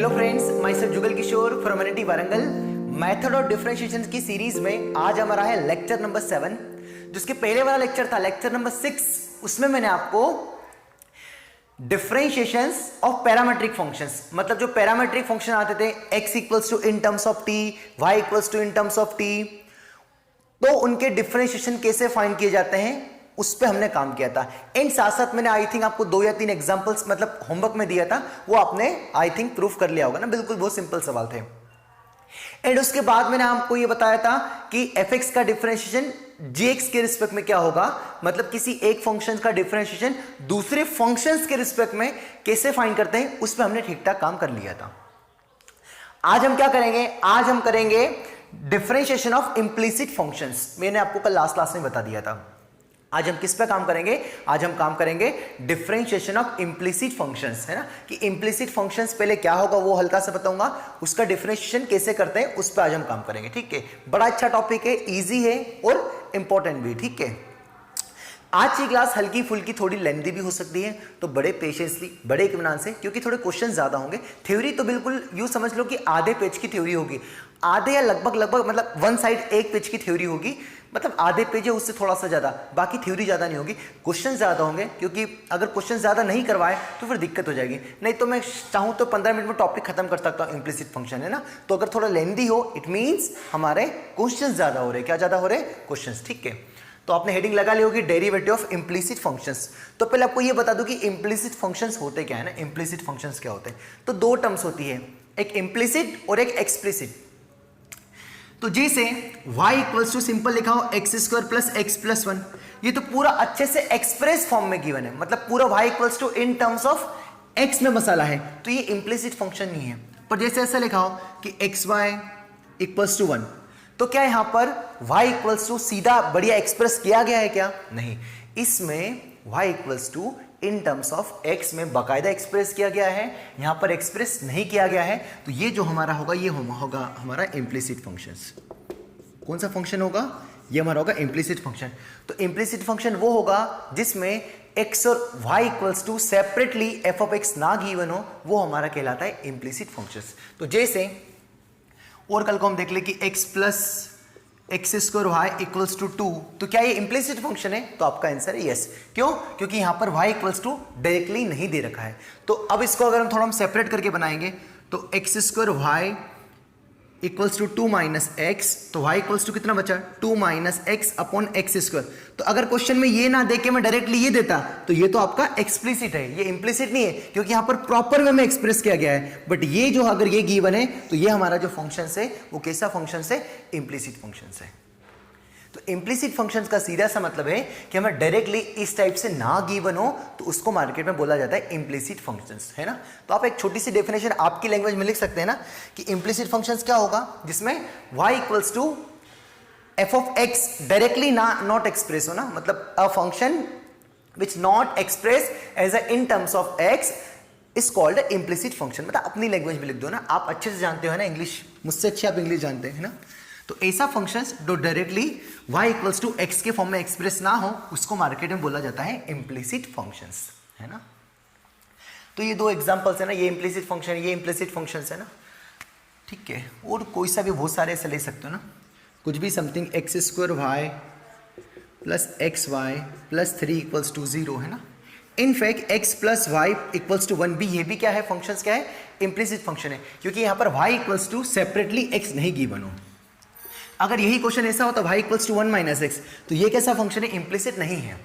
Hello friends, myself Jugal Kishore from NIT Warangal. Method of differentiation की series में आज हमारा है लेक्चर नंबर 7। जिसके पहले वाला लेक्चर था लेक्चर नंबर 6, उसमें मैंने आपको डिफरेंशिएशंस ऑफ पैरामेट्रिक फंक्शंस, मतलब जो पैरामेट्रिक फंक्शन आते थे x equals to in terms of t, y equals to in terms of t, तो उनके डिफरेंशिएशन कैसे फाइंड किए जाते हैं उस पे हमने काम किया था। एंड साथ साथ मैंने आई थिंक आपको 2 या 3 एग्जांपल्स मतलब होमवर्क में दिया था, वो आपने आई थिंक प्रूफ कर लिया होगा ना। बिल्कुल बहुत सिंपल सवाल थे। एंड उसके बाद मैंने आपको ये बताया था कि fx का डिफरेंशिएशन gx के रिस्पेक्ट में क्या होगा, मतलब किसी एक फंक्शन का डिफरेंशिएशन दूसरे फंक्शंस के रिस्पेक्ट में कैसे फाइंड करते हैं, उस पर हमने ठीक ठाक काम कर लिया था। आज हम क्या करेंगे, आज हम करेंगे डिफरेंशिएशन ऑफ इंप्लिसिट फंक्शंस। मैंने आपको कल लास्ट क्लास में बता दिया था। आज हम किस पे काम करेंगे, आज हम काम करेंगे डिफरेंशिएशन ऑफ इंप्लिसिट फंक्शंस, है ना। कि इंप्लिसिट फंक्शंस पहले क्या होगा वो हल्का सा बताऊंगा, उसका डिफरेंशिएशन कैसे करते हैं उस पे आज हम काम करेंगे। ठीक है, बड़ा अच्छा टॉपिक है, इजी है और इंपॉर्टेंट भी। ठीक है, आज की क्लास हल्की फुल्की थोड़ी लेंथी भी हो सकती है, तो बड़े पेशेंसली बड़े इत्मीनान से, क्योंकि थोड़े क्वेश्चन ज्यादा होंगे। थ्योरी तो बिल्कुल यूं समझ लो कि आधे पेज की थ्योरी होगी, आधे या लगभग मतलब वन साइड एक पेज की थ्योरी होगी, मतलब आधे पेज है उससे थोड़ा सा ज्यादा, बाकी थ्योरी ज्यादा नहीं होगी। क्वेश्चन ज्यादा होंगे, क्योंकि अगर क्वेश्चन ज्यादा नहीं करवाए तो फिर दिक्कत हो जाएगी। नहीं तो मैं चाहूं तो 15 मिनट में टॉपिक खत्म कर सकता हूं, इंप्लिसिट फंक्शन, है ना। तो अगर थोड़ा लेंथी हो इट मीन्स हमारे क्वेश्चन ज्यादा हो रहे। क्या ज्यादा हो रहे? क्वेश्चन। ठीक है, तो आपने हेडिंग लगा ली होगी डेरिवेटिव ऑफ इंप्लिसिट फंक्शंस। तो पहले आपको ये बता दूं कि इंप्लिसिट फंक्शंस होते क्या है ना। इंप्लिसिट फंक्शंस क्या होते हैं, तो 2 टर्म्स होती है, एक इंप्लिसिट और एक एक्सप्लिसिट। तो जैसे y इक्वल्स टू सिंपल लिखा हो x square plus x plus 1, ये तो पूरा अच्छे से एक्सप्रेस फॉर्म में गिवन है, मतलब पूरा y equals to in terms of x में मसाला है, तो ये इंप्लिसिट फंक्शन नहीं है। पर जैसे ऐसा लिखा हो कि एक्स वाई इक्वल्स टू 1, तो क्या यहां पर y इक्वल्स टू सीधा बढ़िया एक्सप्रेस किया गया है? क्या नहीं, इसमें y equals to in terms of x में बाकायदा एक्सप्रेस किया गया है, यहां पर एक्सप्रेस नहीं किया गया है। तो ये जो हमारा होगा ये होगा हमारा इंप्लिसिट फंक्शंस। कौन सा फंक्शन होगा? ये हमारा होगा इंप्लिसिट फंक्शन। तो इंप्लिसिट फंक्शन वो होगा जिसमें x और y equals to separately f of x ना गिवन हो, वो हमारा कहलाता है इंप्लिसिट फंक्शंस। तो जैसे और कल को हम देख ले कि x plus x square y equals to 2, तो क्या ये इंप्लिसिट फंक्शन है? तो आपका आंसर है यस। क्यों? क्योंकि यहां पर y इक्वल्स टू डायरेक्टली नहीं दे रखा है। तो अब इसको अगर हम थोड़ा सेपरेट करके बनाएंगे तो x square y equals to 2 minus x, तो y इक्वल्स टू कितना बचा? 2 minus x upon x square. तो अगर क्वेश्चन में ये ना दे के मैं डायरेक्टली ये देता तो ये तो आपका एक्सप्लिसिट है, ये इंप्लिसिट नहीं है, क्योंकि यहां पर प्रॉपर वे में एक्सप्रेस किया गया है। बट ये जो अगर ये गिवन है तो ये हमारा जो फंक्शन है वो कैसा फंक्शन है? इंप्लिसिट फंक्शन है। तो इंप्लिसिट फंक्शंस का सीधा सा मतलब है कि हमें डायरेक्टली इस टाइप से ना गिवन हो तो उसको मार्केट में बोला जाता है इंप्लिसिट फंक्शंस, है ना। तो आप एक छोटी सी डेफिनेशन आपकी लैंग्वेज में लिख सकते हैं ना कि इंप्लिसिट फंक्शंस क्या होगा, जिसमें y equals to f of x directly not express हो ना, मतलब a function which not express as a in terms of x is called a implicit function. मतलब अपनी लैंग्वेज में लिख दो ना, आप अच्छे से जानते हो ना इंग्लिश, मुझसे अच्छे आप इंग्लिश जानते हैं ना। तो ऐसा फंक्शंस जो directly y equals to x के फॉर्म में एक्सप्रेस ना हो उसको मार्केट में बोला जाता है इंप्लिसिट फंक्शंस, है ना। तो ये 2 एग्जांपल्स है ना, ये इंप्लिसिट फंक्शन, ये इंप्लिसिट फंक्शंस है ना। ठीक है, और कोई सा भी बहुत सारे ऐसे ले सकते हो ना, कुछ भी something x square y plus x y plus 3 equals to 0, है ना। In fact x plus y equals to 1 भी, ये भी क्या है? फंक्शंस क्या है? इंप्लिसिट फंक्शन है, क्योंकि यहाँ पर y equals to separately x नहीं गिवन हो। अगर यही क्वेश्चन ऐसा हो तो y equals to 1 minus x, तो ये कैसा फंक्शन है? इंप्लिसिट नहीं है,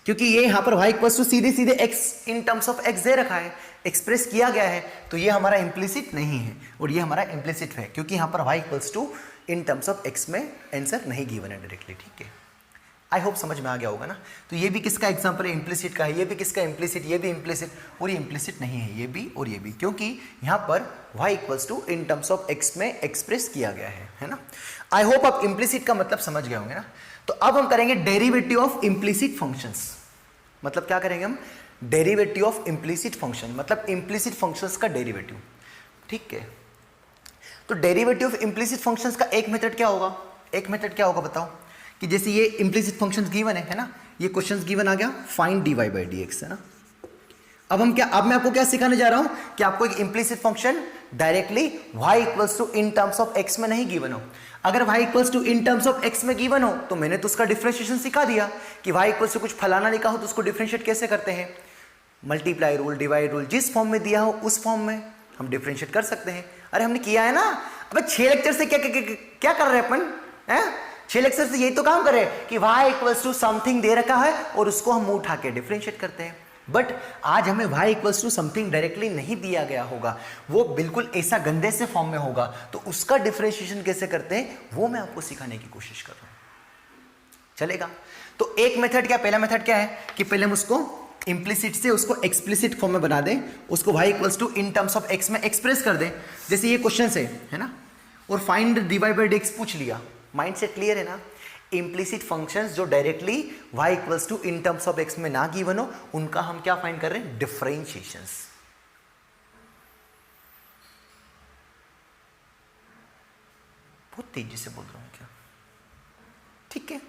क्योंकि ये यहां पर y इक्वल्स टू सीधे सीधे x in terms of x दे रखा है, एक्सप्रेस किया गया है, तो ये हमारा इंप्लिसिट नहीं है और ये हमारा इंप्लिसिट है, क्योंकि यहां पर y equals to in terms of x में आंसर नहीं गिवन है डायरेक्टली। ठीक है, आई होप समझ में आ गया होगा ना। तो ये भी किसका एग्जांपल है? इंप्लिसिट का है। ये भी किसका? इंप्लिसिट। ये भी इंप्लिसिट और ये इंप्लिसिट नहीं है, ये भी और ये भी, क्योंकि यहाँ पर y equals to in terms of x में एक्सप्रेस किया गया है ना। आई होप आप इंप्लिसिट का मतलब समझ गए होंगे ना। तो अब हम करेंगे डेरिवेटिव ऑफ इंप्लिसिट फंक्शंस। मतलब क्या करेंगे हम? डेरिवेटिव ऑफ इंप्लिसिट फंक्शन, मतलब इंप्लिसिट फंक्शंस का डेरिवेटिव। ठीक है, तो डेरिवेटिव ऑफ इंप्लिसिट फंक्शंस का एक मेथड क्या होगा? एक मेथड क्या होगा बताओ? कि जैसे ये इंप्लिसिट फंक्शंस गिवन है ना, ये क्वेश्चंस गिवन आ गया, फाइंड dy बाई dx, है ना। अब मैं आपको क्या सिखाने जा रहा हूं कि आपको एक implicit function directly y equals to in terms of x में नहीं गिवन हो। अगर y equals to in terms of x में गिवन हो तो मैंने तो उसका डिफरेंशिएशन सिखा दिया कि y इक्वल्स टू कुछ फलाना लिखा हो तो उसको डिफरेंशिएट कैसे करते हैं, मल्टीप्लाई रूल, डिवाइड रूल, जिस फॉर्म में दिया हो उस फॉर्म में हम डिफरेंशिएट कर सकते हैं। अरे हमने किया है ना। अब 6 लेक्चर से क्या कर रहे हैं अपन, हैं 6 लेक्चर से यही तो काम कर रहे हैं कि y इक्वल्स टू समथिंग दे रखा है और उसको हम उठा के डिफरेंशिएट करते हैं। बट आज हमें y equals to something directly नहीं दिया गया होगा, वो बिल्कुल ऐसा गंदे से फॉर्म में होगा, तो उसका डिफरेंशिएशन कैसे करते हैं वो मैं आपको सिखाने की कोशिश कर रहा हूं। चलेगा? तो एक मेथड क्या, पहला मेथड क्या है कि पहले हम उसको इंप्लिसिट से उसको एक्सप्लिसिट फॉर्म में बना दें, उसको y equals to in terms of x में एक्सप्रेस कर दें। जैसे ये क्वेश्चन है ना, और फाइंड dy बाई dx पूछ लिया, माइंड से क्लियर है ना। इंप्लिसिट फंक्शंस जो directly y equals to in terms of x में ना गिवन हो, उनका हम क्या फाइंड कर रहे हैं, डिफरेंशिएशंस। बहुत तेजी से बोल रहा हूं क्या, ठीक है?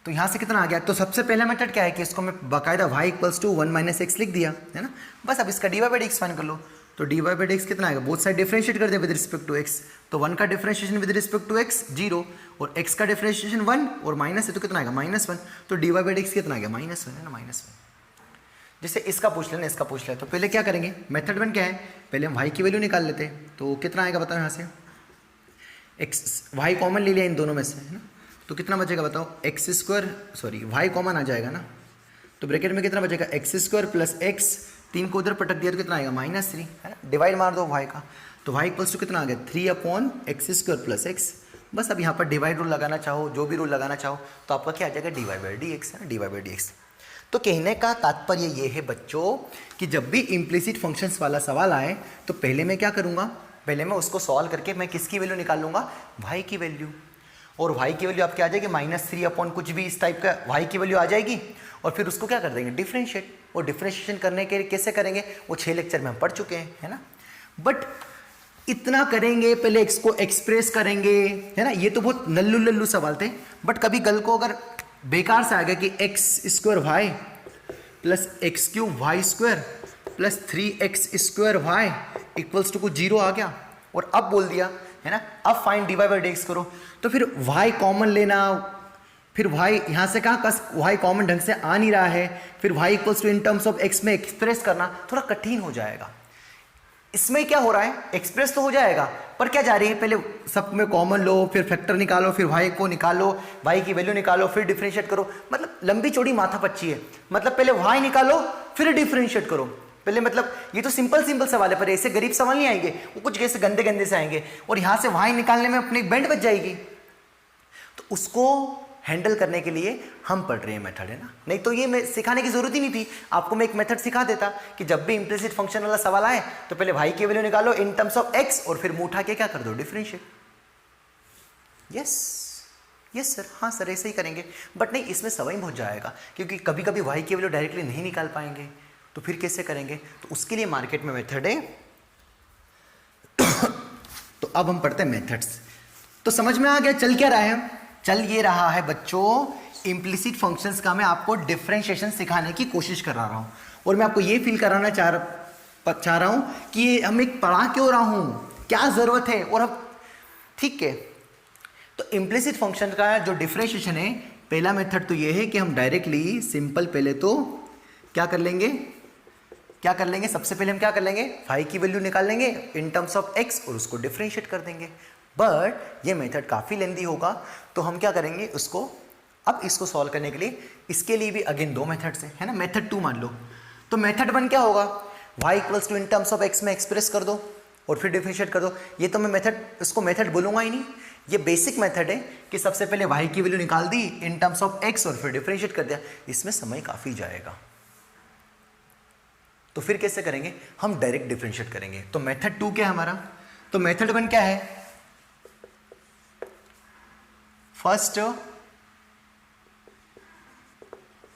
तो यहां से कितना आ गया, तो सबसे पहला मेथड क्या है कि इसको मैं बाकायदा y equals to 1 minus x लिख दिया है ना। बस अब इसका dy बाई dx फाइंड कर लो। तो dy बाई dx कितना आएगा, बोथ साइड डिफरेंशिएट कर दे विद रिस्पेक्ट टू x। तो 1 का differentiation with respect to x 0 और x का डिफरेंशिएशन 1 और माइनस है तो कितना आएगा, -1। तो dy बाई dx कितना आ गया, -1 है ना, -1। जैसे इसका पूछ लेना, इसका पूछ लिया, तो पहले क्या करेंगे, मेथड 1 क्या है, पहले हम y की वैल्यू निकाल लेते हैं। तो कितना आएगा बताओ, यहाँ से y कॉमन ले लिया इन दोनों में से, है ना, तो कितना बचेगा बताओ, y कॉमन आ जाएगा ना, तो ब्रैकेट में कितना बचेगा, x² प्लस x, 3 को उधर पटक दिया तो कितना आएगा, -3, है ना, डिवाइड मार दो y का, तो y इक्वल्स टू कितना आ गया, 3/x² प्लस x। बस अब यहाँ पर डिवाइड रूल लगाना चाहो, जो भी रूल लगाना चाहो, तो आपका क्या आ जाएगा, dy बाई dx, है ना, dy बाई dx। तो कहने का तात्पर्य ये है बच्चों कि जब भी इम्प्लिसिट फंक्शंस वाला सवाल आए तो पहले मैं क्या करूँगा, पहले मैं उसको सॉल्व करके मैं किसकी वैल्यू निकाल लूँगा, y की वैल्यू। और y की वैल्यू आपकी आ जाएगी -3 कुछ भी इस टाइप का y की वैल्यू आ जाएगी, और फिर उसको क्या कर देंगे, डिफरेंशिएट। और डिफरेंशिएशन करने के कैसे करेंगे, वो 6 लेक्चर में हम पढ़ चुके हैं, है ना। बट इतना करेंगे, पहले x को एक्सप्रेस करेंगे, है ना, ये तो बहुत नल्लू लल्लू सवाल थे। बट कभी गल को अगर बेकार से आ गया कि x² y plus x³ y² plus 3x² y equals to कुछ 0 आ गया, और अब बोल दिया, है ना, अब फाइंड dy बाई dx करो, तो फिर y कॉमन लेना, फिर y यहाँ से कहाँ y कॉमन ढंग से आ नहीं रहा है, फिर y equals to in terms of x में एक्सप्रेस करना थोड़ा कठिन हो जाएगा। इसमें क्या हो रहा है, एक्सप्रेस तो हो जाएगा, पर क्या जा रही है, पहले सब में कॉमन लो, फिर फैक्टर निकालो, फिर y को निकालो, y की वैल्यू निकालो, फिर डिफरेंशिएट करो, मतलब लंबी चौड़ी माथा पच्ची है। मतलब पहले y निकालो फिर डिफरेंशिएट करो पहले, मतलब ये तो सिंपल सवाल है, पर ऐसे गरीब सवाल नहीं आएंगे, वो कुछ कैसे गंदे से आएंगे, और यहां से y निकालने में अपनी बैंड बच जाएगी। तो उसको हैंडल करने के लिए हम पढ़ रहे हैं मेथड, है ना, नहीं तो ये मैं सिखाने की जरूरत ही नहीं थी। आपको मैं एक मेथड सिखा देता कि जब भी इंप्लिसिट फंक्शन वाला सवाल आए तो पहले y की वैल्यू निकालो इन टर्म्स ऑफ x, और फिर मुंह उठा के क्या कर दो, डिफरेंशिएट। यस सर, हाँ सर, ऐसे ही करेंगे। बट नहीं, इसमें समय बहुत जाएगा, क्योंकि कभी कभी y की वैल्यू डायरेक्टली नहीं निकाल पाएंगे, तो फिर कैसे करेंगे, तो उसके लिए मार्केट में मेथड है। तो अब हम पढ़ते हैं मेथड्स। तो समझ में आ गया चल क्या रहा है, चल ये रहा है बच्चों, इम्प्लिसिट फंक्शंस का मैं आपको डिफरेंशिएशन सिखाने की कोशिश कर रहा हूं, और मैं आपको ये फील कराना चाह रहा हूं कि ये हम एक पढ़ा क्यों रहा हूं, क्या जरूरत है, और अब ठीक है। तो इम्प्लिसिट फंक्शन का जो डिफरेंशिएशन है, पहला मेथड तो ये है कि हम डायरेक्टली सिंपल पहले तो क्या कर लेंगे, सबसे पहले हम क्या कर लेंगे, y की वैल्यू निकाल लेंगे इन टर्म्स ऑफ x और उसको डिफरेंशिएट कर देंगे। बट ये मेथड काफ़ी लेंदी होगा, तो हम क्या करेंगे उसको, अब इसको सॉल्व करने के लिए, इसके लिए भी अगेन 2 मेथड्स है ना, मेथड 2 मान लो। तो मेथड 1 क्या होगा, y equals to in terms of x में एक्सप्रेस कर दो और फिर डिफरेंशिएट कर दो। ये तो मैं इसको मेथड बोलूंगा ही नहीं, ये बेसिक मेथड है कि सबसे पहले y की वैल्यू निकाल दी इन टर्म्स ऑफ x और फिर डिफरेंशिएट कर दिया। इसमें समय काफ़ी जाएगा, तो फिर कैसे करेंगे, हम डायरेक्ट डिफरेंशिएट करेंगे। तो मेथड 2 क्या है हमारा, तो मेथड 1 क्या है, first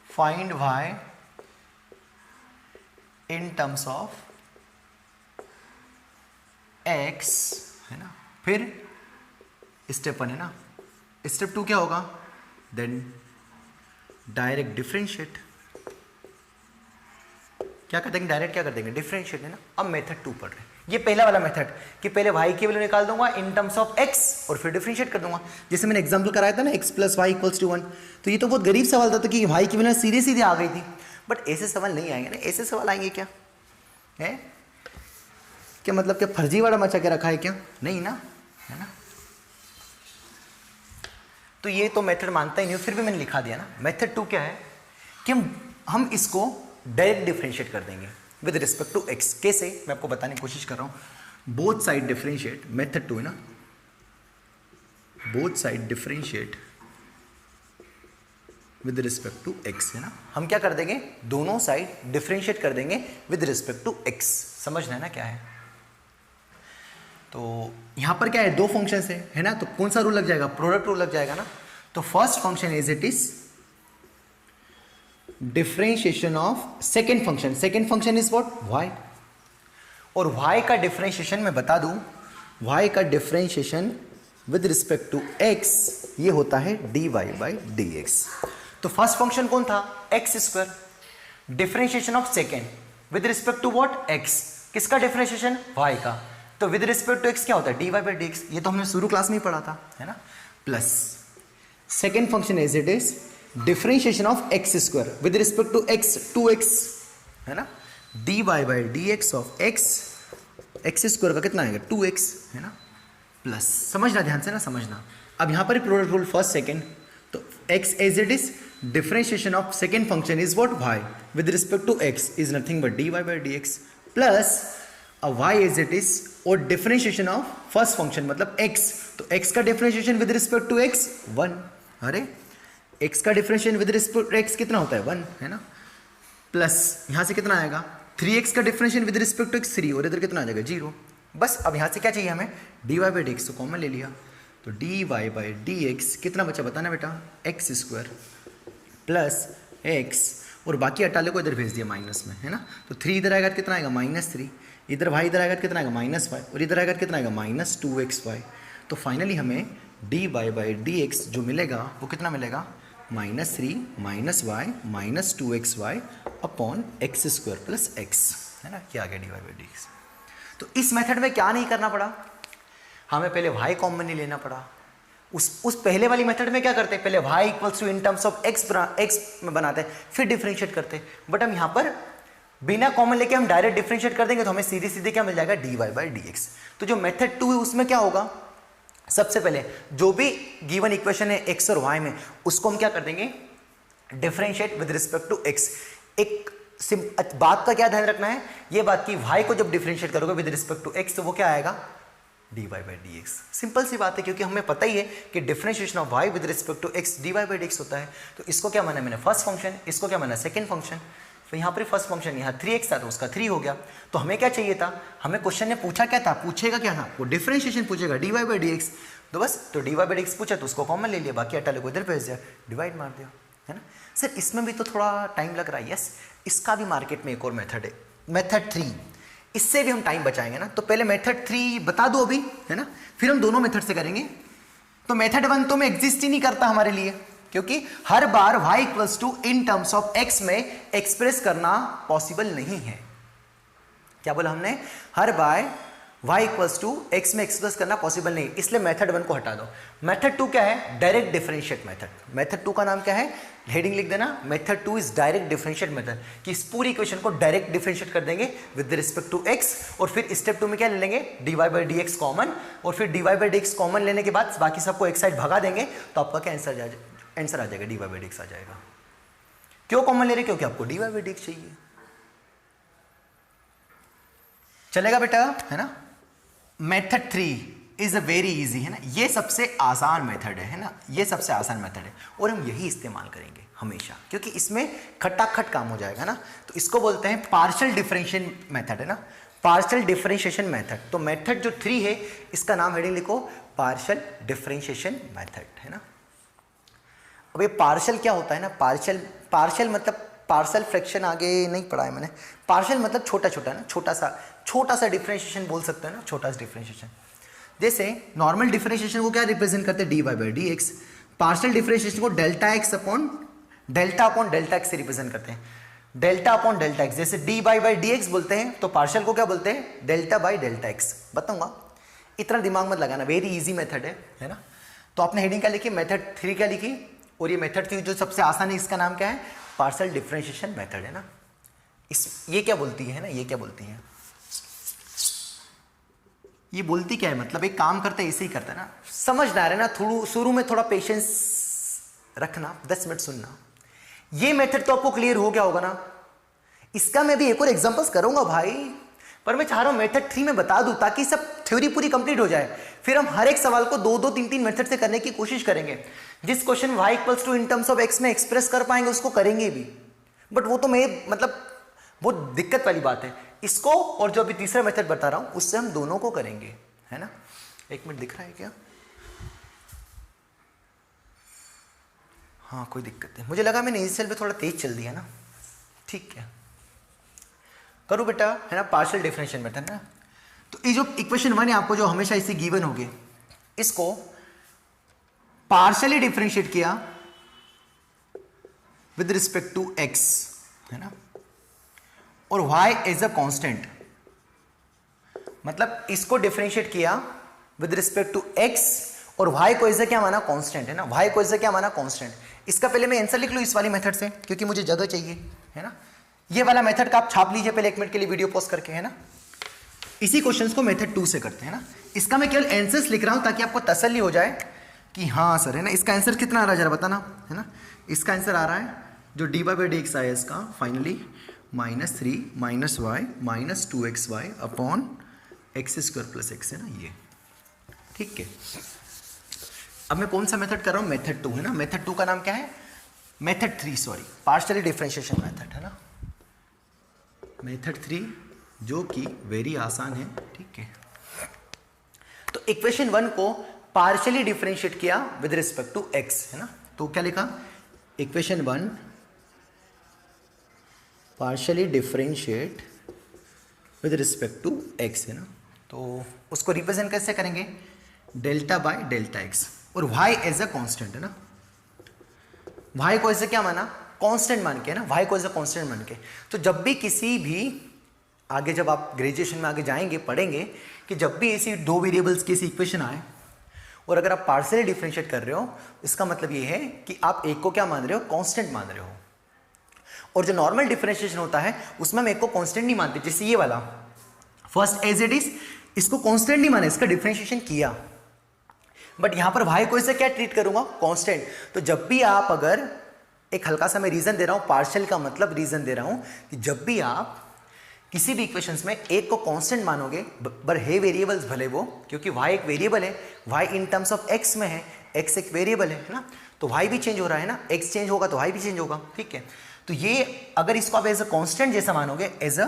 find y in terms of x, है ना, फिर स्टेप 1 है ना, स्टेप 2 क्या होगा, देन डायरेक्ट डिफरेंशिएट। क्या कर देंगे, डायरेक्ट क्या कर देंगे, डिफरेंशिएट, है ना। अब मेथड 2 पढ़ रहे हैं, ये पहला वाला मेथड कि पहले y की वैल्यू निकाल दूंगा इन टर्म्स ऑफ x और फिर डिफरेंशिएट कर दूंगा, जैसे मैंने एग्जांपल कराया था ना x plus y equals to 1। तो ये तो बहुत गरीब सवाल था, तो कि y की वैल्यू सीधे सीधे आ गई थी, बट ऐसे सवाल नहीं आएंगे ना। ऐसे सवाल आएंगे क्या है, क्या मतलब क्या फर्जी वाला मचा के रखा है क्या, नहीं ना, है ना। तो ये तो मेथड मानता ही नहीं, फिर भी मैंने लिखा दिया ना। मेथड 2 क्या है कि हम इसको डायरेक्ट डिफरेंशिएट कर देंगे विद रिस्पेक्ट टू x। कैसे, मैं आपको बताने की कोशिश कर रहा हूं। बोथ साइड डिफरेंशिएट, मेथड 2 है ना, both side differentiate with respect to x, है ना। हम क्या कर देंगे, दोनों साइड डिफरेंशिएट कर देंगे विद रिस्पेक्ट टू x। समझना है ना क्या है। तो यहां पर क्या है, दो फंक्शंस है ना, तो कौन सा रूल लग जाएगा, प्रोडक्ट रूल लग जाएगा ना। तो first function as it is differentiation of second function, second function is what, y, और y का डिफरेंशिएशन मैं बता दूं, y का differentiation with respect to x ये होता है dy बाई dx। तो फर्स्ट फंक्शन कौन था, x square, differentiation of second with respect to what, x, किसका डिफरेंशिएशन, y का। तो विद रिस्पेक्ट टू x क्या होता है, dy बाई dx, ये तो हमने शुरू क्लास में ही पढ़ा था, है ना। Plus second function as it is differentiation of x square with respect to x, 2x, है ना, dy by dx of x square का कितना आएगा, 2x, है ना। प्लस, समझना ध्यान से ना, समझना। अब यहां पर ही प्रोडक्ट रूल फर्स्ट सेकेंड, तो x as it is differentiation of second function is what, y with respect to x is nothing but dy by dx plus y as it is और डिफरेंशिएशन ऑफ फर्स्ट फंक्शन मतलब x, तो x का differentiation with respect to x 1, अरे x का differentiation with respect to x कितना होता है, 1, है ना। प्लस यहां से कितना आएगा, 3x का differentiation with respect to x 3, और इधर कितना आ जाएगा 0। बस अब यहां से क्या चाहिए हमें, dy बाई dx, तो कॉमन ले लिया, तो dy बाई dx कितना बचा बताना बेटा, x स्क्वायर प्लस x, और बाकी अटाले को इधर भेज दिया माइनस में, है ना। तो 3 इधर आएगा कितना आएगा, -3, इधर y इधर आएगा कितना आएगा, -y, और इधर आएगा कितना आएगा, -2xy। तो फाइनली हमें dy बाई dx जो मिलेगा वो कितना मिलेगा, -3 -y -2xy upon x square plus x, है ना। क्या आ गया dy बाई dx। तो इस मेथड में क्या नहीं करना पड़ा, हमें पहले y कॉमन नहीं लेना पड़ा। उस पहले वाली मेथड में क्या करते हैं, पहले y equals to in terms of x में बनाते हैं, फिर डिफरेंशिएट करते हैं। बट हम यहाँ पर बिना कॉमन लेके हम डायरेक्ट डिफरेंशिएट कर देंगे, तो हमें सीधे सीधे क्या मिल जाएगा, dy बाई dx। तो जो मेथड 2 है उसमें क्या होगा, सबसे पहले जो भी गिवन इक्वेशन है x और y में, उसको हम क्या कर देंगे, differentiate with respect to x। एक बात का क्या ध्यान रखना है, ये बात की y को जब डिफरेंशिएट करोगे विद रिस्पेक्ट टू x तो वो क्या आएगा, dy बाई dx। सिंपल सी बात है, क्योंकि हमें पता ही है कि differentiation of y with respect to x dy by dx होता है। तो इसको क्या माना मैंने, फर्स्ट फंक्शन, इसको क्या माना, सेकंड फंक्शन। तो यहाँ पर फर्स्ट फंक्शन यहाँ 3x था तो उसका 3 हो गया। तो हमें क्या चाहिए था, हमें क्वेश्चन ने पूछा क्या था, पूछेगा क्या था, वो डिफरेंशिएशन पूछेगा dy बाई dx। तो बस, तो dy बाई dx पूछा तो उसको कॉमन ले लिया, बाकी अटाले को इधर भेज दिया, डिवाइड मार दिया, है ना। सर इसमें भी तो थोड़ा टाइम लग रहा है, यस, इसका भी मार्केट में एक और मेथड है, मेथड 3, इससे भी हम टाइम बचाएंगे ना। तो पहले मेथड 3 बता दो अभी, है ना, फिर हम दोनों मेथड से करेंगे। तो मेथड 1 तो में एग्जिस्ट ही नहीं करता हमारे लिए, क्योंकि हर बार y equals to in terms of x में एक्सप्रेस करना पॉसिबल नहीं है। क्या बोला हमने, हर बार y इक्वल्स टू x में एक्सप्रेस करना पॉसिबल नहीं, इसलिए मेथड 1 को हटा दो। मेथड 2 क्या है, डायरेक्ट डिफरेंशिएट मेथड। मेथड 2 का नाम क्या है, हेडिंग लिख देना, method 2 is direct differentiate method, कि इस पूरी इक्वेशन को डायरेक्ट डिफरेंशिएट कर देंगे विद रिस्पेक्ट टू x, और फिर स्टेप 2 में क्या ले लेंगे, dy बाई dx कॉमन, और फिर dy बाई dx कॉमन लेने के बाद बाकी सबको एक साइड भगा देंगे, तो आपका क्या आंसर आ जाएगा, dy बाई dx आ जाएगा। क्यों कॉमन ले रहे, क्योंकि आपको dy बाई dx चाहिए। चलेगा बेटा, है ना। Method 3 is a very easy, है ना, ये सबसे आसान मेथड है ना, ये सबसे आसान मेथड है, और हम यही इस्तेमाल करेंगे हमेशा, क्योंकि इसमें खटाखट काम हो जाएगा ना। तो इसको बोलते हैं पार्शियल डिफरेंशिएशन मेथड, है ना, पार्शियल डिफरेंशिएशन मेथड। तो मेथड जो 3 है, इसका नाम हेडिंग लिखो, पार्शियल डिफरेंशिएशन मेथड, है ना। अब ये पार्शियल क्या होता है ना, पार्शियल मतलब पार्शियल फ्रैक्शन आगे नहीं पढ़ा है मैंने। पार्शियल मतलब छोटा छोटा ना, छोटा सा डिफरेंशिएशन बोल सकते हैं ना, छोटा सा डिफरेंशिएशन। जैसे नॉर्मल डिफरेंशिएशन को क्या रिप्रेजेंट करते हैं, dy by dx। Partial differentiation को डेल्टा अपॉन डेल्टा x से रिप्रेजेंट करते हैं। डेल्टा अपॉन डेल्टा एक्स, जैसे डी बाई डी एक्स बोलते हैं तो पार्शियल को क्या बोलते हैं, डेल्टा बाई डेल्टा एक्स। बताऊंगा, इतना दिमाग मत लगाना, वेरी इजी मेथड है ना। तो आपने हेडिंग क्या लिखी, मेथड 3 क्या लिखी, और ये मेथड 3 जो सबसे आसान है इसका नाम क्या है, पार्शियल डिफरेंशिएशन मेथड है ना। ये क्या बोलती है ना, ये क्या बोलती है, ये बोलती क्या है, मतलब एक काम करते ऐसे ही करता है ना, समझ ना आ रहा है ना, थोड़ा शुरू में थोड़ा पेशेंस रखना, 10 मिनट सुनना। ये मेथड तो आपको क्लियर हो गया होगा ना। इसका मैं भी एक और एग्जांपल्स करूंगा भाई, पर मैं चाह रहा हूं मेथड 3 में बता दूं ताकि सब थ्योरी पूरी कंप्लीट हो जाए। फिर हम हर एक सवाल को 2-2, 3-3 मेथड से करने की कोशिश करेंगे। जिस question y equals to in terms of x में एक्सप्रेस कर पाएंगे उसको करेंगे भी, बट वो तो मैं मतलब वो दिक्कत वाली बात है। इसको और जो अभी तीसरा मेथड बता रहा हूं उससे हम दोनों को करेंगे, है ना। 1 मिनट दिख रहा है क्या, हाँ कोई दिक्कत नहीं, मुझे लगा मैंने इस सेल पे थोड़ा तेज चल दिया ना, ठीक है करो बेटा, है ना। पार्शियल डिफरेंशियल मेथड ना, तो ये जो इक्वेशन 1 है आपको जो हमेशा इसे गिवन होगी, इसको पार्शियली डिफरेंशिएट किया विद रिस्पेक्ट टू x, है ना, और y इज अ कांस्टेंट, मतलब इसको डिफरेंशिएट किया विद रिस्पेक्ट टू x और y को इज क्या माना, कांस्टेंट, है ना, y को इज क्या माना, कांस्टेंट। इसका पहले मैं आंसर लिख लूं इस वाली मेथड से, क्योंकि मुझे जगह चाहिए, है ना। ये वाला मेथड का आप छाप लीजिए पहले 1 मिनट के लिए वीडियो पॉज करके, है ना। इसी क्वेश्चंस को मेथड 2 से करते हैं ना। इसका मैं केवल आंसर्स लिख रहा हूं ताकि आपको तसल्ली हो जाए कि हाँ सर, है ना। इसका आंसर कितना आ रहा है जरा बताना, है ना। इसका आंसर आ रहा है जो डी बाई डी एक्स आया इसका finally -3 - y - 2xy upon x² + x, है ना, ये ठीक है। अब मैं कौन सा मेथड कर रहा हूँ, मेथड 2, है ना। मेथड 2 का नाम क्या है, method 3 sorry, partially differentiation method, है ना। मेथड 3 जो कि वेरी आसान है, ठीक है। तो इक्वेशन 1 को पार्शियली डिफरेंशिएट किया विद रिस्पेक्ट टू x, है ना। तो क्या लिखा, equation 1 partially differentiate with respect to x, है ना। तो उसको रिप्रेजेंट कैसे करेंगे, डेल्टा बाय डेल्टा x, और y एज अ कांस्टेंट, है ना। y को ऐसे क्या माना, कांस्टेंट मान के, है ना, y को एज अ कांस्टेंट मान के। तो जब भी किसी भी आगे जब आप ग्रेजुएशन में आगे जाएंगे पढ़ेंगे कि जब भी ऐसी 2 वेरिएबल्स की ऐसी इक्वेशन आए और अगर आप पार्शियली डिफरेंशिएट कर रहे हो, इसका मतलब ये है कि आप एक को क्या मान रहे हो, कांस्टेंट मान रहे हो। और जो नॉर्मल डिफरेंशिएशन होता है उसमें हम एक को कांस्टेंट नहीं मानते, जैसे ये वाला फर्स्ट एज इट इज, इसको कांस्टेंट नहीं माना, इसका डिफरेंशिएशन किया, बट यहां पर y को इसे क्या ट्रीट करूंगा, कांस्टेंट। तो जब भी आप, अगर एक हल्का सा मैं रीजन दे रहा हूं, पार्शियल का मतलब रीजन दे रहा हूं कि जब भी आप किसी भी इक्वेशंस में एक को कांस्टेंट मानोगे, पर है वेरिएबल्स भले वो, क्योंकि y एक वेरिएबल है, y in terms of x में है, x एक वेरिएबल है ना, तो y भी चेंज हो रहा है ना, x चेंज होगा तो y भी चेंज होगा, ठीक है। तो ये अगर इसको आप एज अ कांस्टेंट जैसा मानोगे, एज अ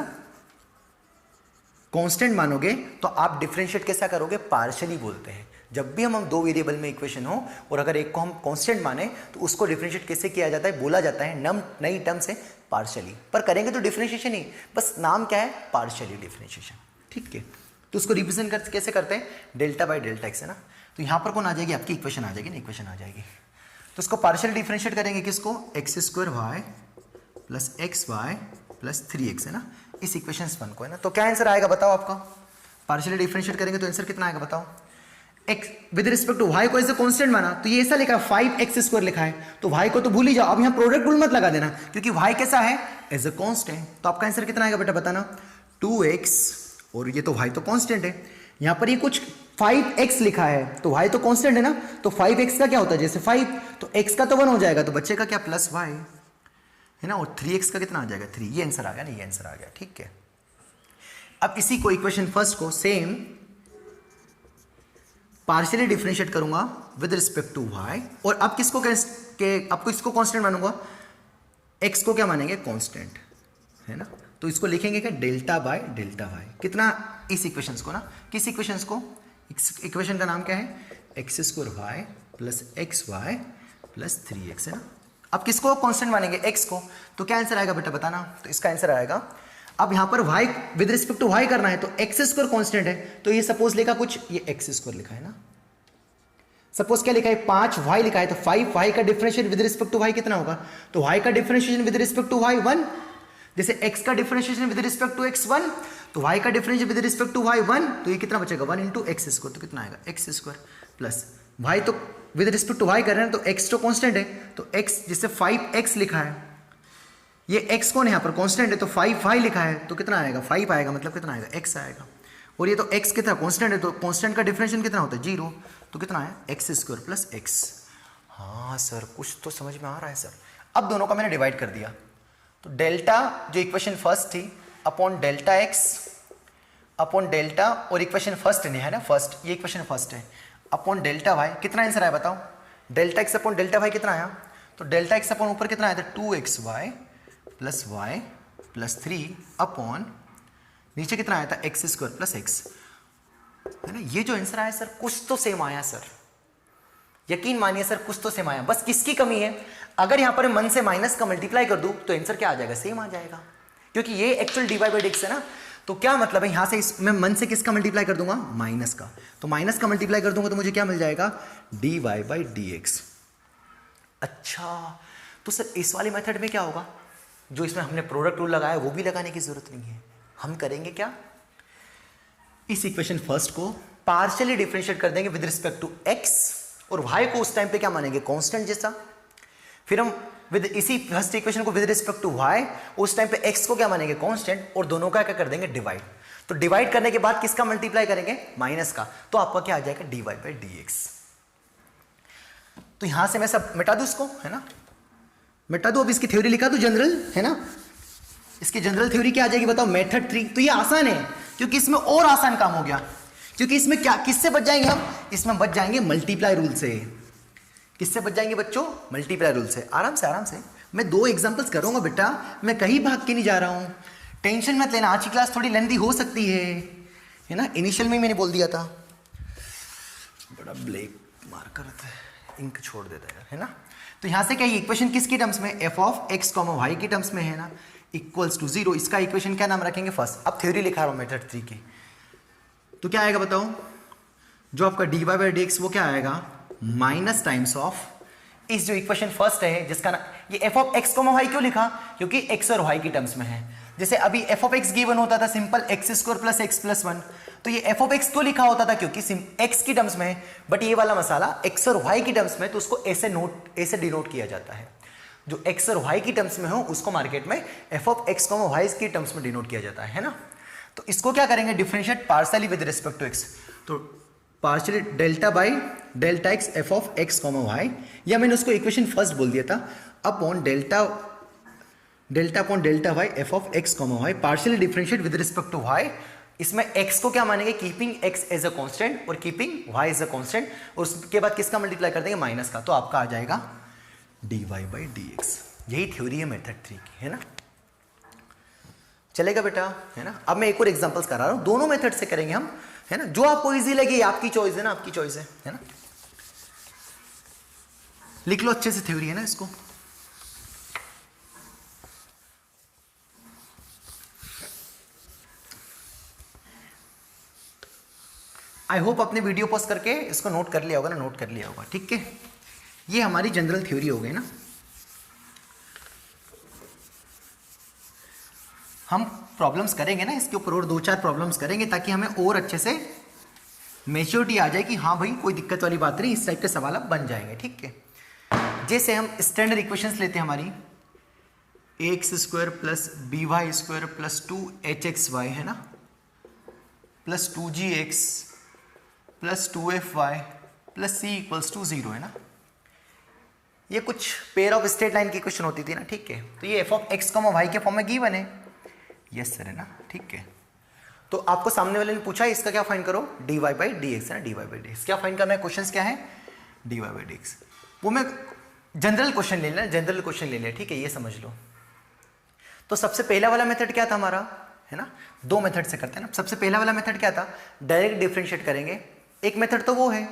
कांस्टेंट मानोगे, तो आप डिफरेंशिएट कैसा करोगे, पार्शियली बोलते हैं। जब भी हम 2 वेरिएबल में इक्वेशन हो और अगर एक को हम कांस्टेंट माने तो उसको डिफरेंशिएट कैसे किया जाता है, बोला जाता है नई टर्म से पार्शियली, पर करेंगे तो डिफरेंशिएशन ही, बस नाम क्या है, पार्शियली डिफरेंशिएशन, ठीक है। तो उसको रिप्रेजेंट कैसे करते हैं, डेल्टा बाई डेल्टा एक्स, है ना। तो यहाँ पर कौन आ जाएगी, आपकी इक्वेशन आ जाएगी ना, इक्वेशन आ जाएगी। तो उसको पार्शियली डिफरेंशिएट करेंगे किसको, x² y + xy + 3x, है ना, इस इक्वेशन 1 को, है ना। तो क्या आंसर आएगा बताओ आपका, पार्शियली डिफरेंशिएट करेंगे तो आंसर कितना आएगा बताओ। x with respect to y को ऐसे कांस्टेंट माना, तो ये ऐसा लिखा है 5x² लिखा है, तो y को तो भूल ही जाओ, अब यहाँ प्रोडक्ट रूल मत लगा देना, क्योंकि y कैसा है, एज अ कांस्टेंट। तो आपका आंसर कितना आएगा बेटा बताना, 2x, और ये तो y तो कांस्टेंट है, यहाँ पर ये कुछ 5x लिखा है, तो y तो कांस्टेंट है ना, तो 5x का क्या होता है, जैसे 5, तो x का तो 1 हो जाएगा, तो बच्चे का क्या, +y, है ना, और 3x का कितना आ जाएगा, 3, ये आंसर आ गया ना, ये आंसर आ गया, ठीक है। अब इसी को इक्वेशन फर्स्ट को सेम पार्शियली डिफरेंशिएट करूंगा विद रिस्पेक्ट टू y, और अब किसको आपको इसको कांस्टेंट मानूंगा, x को क्या मानेंगे, कांस्टेंट, है ना। तो इसको लिखेंगे क्या, डेल्टा बाय डेल्टा y, कितना, इस इक्वेशंस को ना, किस इक्वेशंस को, इक्वेशन का नाम क्या है, x² y + xy + 3x, है ना। अब किसको कांस्टेंट मानेंगे, x को, तो क्या आंसर आएगा बेटा बताना। तो इसका आंसर आएगा, अब यहां पर y with respect to y करना है, तो x² कांस्टेंट है, तो ये सपोज लिखा कुछ, ये x² लिखा है ना, सपोज क्या लिखा है, 5y लिखा है, तो 5y का differentiation with respect to y कितना होगा, तो y का differentiation with respect to y 1, जैसे x का differentiation with respect to x1, तो y का differentiation with respect to y1, तो ये कितना बचेगा 1 इंटू एक्स स्क्वायर, तो कितना आएगा एक्स स्क्वायर प्लस y, तो विद रिस्पेक्ट टू y कर रहे हैं तो x तो कांस्टेंट है, तो x जिससे 5x लिखा है, ये x कौन है यहाँ पर कांस्टेंट है, तो 5 लिखा है, तो कितना आएगा 5 आएगा, मतलब कितना आएगा x आएगा। और ये तो x कितना कांस्टेंट है, तो कांस्टेंट का डिफरेंशिएशन कितना होता है 0, तो कितना है एक्स स्क्वायर प्लस एक्स। हाँ सर कुछ तो समझ में आ रहा है सर। अब दोनों का मैंने डिवाइड कर दिया, तो डेल्टा जो इक्वेशन फर्स्ट थी upon delta x upon delta, और इक्वेशन फर्स्ट नहीं है ना, फर्स्ट ये इक्वेशन फर्स्ट है, अपॉन डेल्टा वाई, कितना आंसर आया बताओ, delta x upon delta y कितना आया, तो डेल्टा एक्स अपॉन ऊपर कितना आया था 2xy plus Y plus 3 upon नीचे कितना आया था एक्स स्क्वायर प्लस एक्स, है ना। ये जो आंसर आया सर कुछ तो सेम आया सर, यकीन मानिए सर कुछ तो सेम आया, बस किसकी कमी है, अगर यहां पर मन से माइनस का मल्टीप्लाई कर दूं तो आंसर क्या आ जाएगा सेम आ जाएगा, क्योंकि ये एक्चुअल dy बाई dx है ना। तो क्या मतलब है यहां से मैं मन से किसका मल्टीप्लाई कर दूंगा माइनस का, तो माइनस का मल्टीप्लाई कर दूंगा तो मुझे क्या मिल जाएगा dy बाई dx। अच्छा तो सर इस वाले मेथड में क्या होगा, जो इसमें हमने प्रोडक्ट रूल लगाया वो भी लगाने की जरूरत नहीं है, हम करेंगे क्या, इस इक्वेशन फर्स्ट को पार्शियली डिफरेंशिएट कर देंगे विद रिस्पेक्ट टू x, और y को उस टाइम पे क्या मानेंगे कांस्टेंट जैसा, फिर हम विद इसी फर्स्ट इक्वेशन को विद रिस्पेक्ट टू y उस टाइम पे x को क्या मानेंगे कांस्टेंट, और दोनों का क्या कर देंगे डिवाइड, तो डिवाइड करने के बाद किसका मल्टीप्लाई करेंगे माइनस का, तो आपका क्या आ जाएगा dy बाई dx। तो यहां से मैं सब मिटा दूं इसको, है ना, मिटा दूं, अब इसकी थ्योरी लिखा दूं जनरल, है ना, इसकी जनरल थ्योरी क्या आ जाएगी बताओ मेथड 3, तो ये आसान है क्योंकि इसमें और आसान काम हो गया, क्योंकि इसमें क्या किससे बच जाएंगे हम, इसमें बच जाएंगे मल्टीप्लाई रूल से, किससे बच जाएंगे बच्चों मल्टीप्लाई रूल से, आराम से मैं 2 एग्जांपल्स करूंगा बेटा, मैं कहीं भाग के नहीं जा रहा हूं, टेंशन मत लेना, आज की क्लास थोड़ी लेंथी हो सकती है ना, इनिशियल में मैंने बोल दिया था, बड़ा ब्लैक मार्कर इंक छोड़ देता है ना। तो यहां से क्या ये इक्वेशन किसकी टर्म्स में, f of x comma y की टर्म्स में है ना, इक्वल्स टू 0, इसका इक्वेशन क्या नाम रखेंगे फर्स्ट, अब थ्योरी लिखा रहा हूं मेथड 3 की, तो क्या आएगा बताओ, जो आपका dy बाई dx वो क्या आएगा माइनस टाइम्स ऑफ इस जो इक्वेशन फर्स्ट है जिसका ना ये f of x comma y क्यों लिखा, क्योंकि x और y की टर्म्स में है, जैसे अभी एफ ऑफ एक्स गिवन होता था simple x square plus x plus 1, तो ये एफ ऑफ एक्स क्यों लिखा होता था, क्योंकि x की टर्म्स में है, बट ये वाला मसाला x और y की टर्म्स में, तो उसको ऐसे डिनोट किया जाता है, जो x और y की टर्म्स में हो उसको मार्केट में f of x comma y की टर्म्स में डिनोट किया जाता है ना। तो इसको क्या करेंगे differentiate partially with respect to x, तो partially delta by delta x f of x comma y, या मैंने उसको इक्वेशन फर्स्ट बोल दिया था, upon delta upon delta y f of x comma y partially differentiate with respect to y, इसमें x को क्या मानेंगे keeping x as a constant और keeping y as a constant, और उसके बाद किसका मल्टीप्लाई कर देंगे माइनस का, तो आपका आ जाएगा dy बाई dx। यही थ्योरी है मेथड 3 की, है ना, चलेगा बेटा, है ना। अब मैं एक और एग्जांपल्स करा रहा हूं, दोनों मेथड से करेंगे हम, है ना, जो आपको इजी लगे आपकी चॉइस है ना, आपकी चॉइस है ना, लिख लो अच्छे से थ्योरी, है ना इसको, आई होप अपने वीडियो पॉज करके इसको नोट कर लिया होगा ना, नोट कर लिया होगा, ठीक है। ये हमारी जनरल थ्योरी हो गई ना, हम प्रॉब्लम्स करेंगे ना इसके ऊपर, और 2-4 प्रॉब्लम्स करेंगे ताकि हमें और अच्छे से मेच्योरिटी आ जाए कि हाँ भाई कोई दिक्कत वाली बात नहीं, इस टाइप के सवाल अब बन जाएंगे, ठीक है। जैसे हम स्टैंडर्ड इक्वेशंस लेते हैं हमारी x square plus b y square plus 2hxy, है ना, plus 2gx plus 2fy plus c equals to 0, है ना, ये कुछ पेयर ऑफ स्ट्रेट लाइन की क्वेश्चन होती थी ना, ठीक है। तो ये f of x comma y के फॉर्म में गिवन है, यस सर, है ना, ठीक है। तो आपको सामने वाले ने पूछा है इसका क्या फाइंड करो dy बाई dx, है ना, dy बाई dx क्या फाइंड करना है, क्वेश्चंस क्या है dy बाई dx, वो मैं जनरल क्वेश्चन ले लेना, जनरल क्वेश्चन ले लिया, ठीक है, ये समझ लो। तो सबसे पहला वाला मेथड क्या था हमारा, है ना, 2 मेथड से करते हैं ना। सबसे पहला वाला मेथड क्या था, डायरेक्ट डिफरेंशिएट करेंगे, एक मेथड तो वो है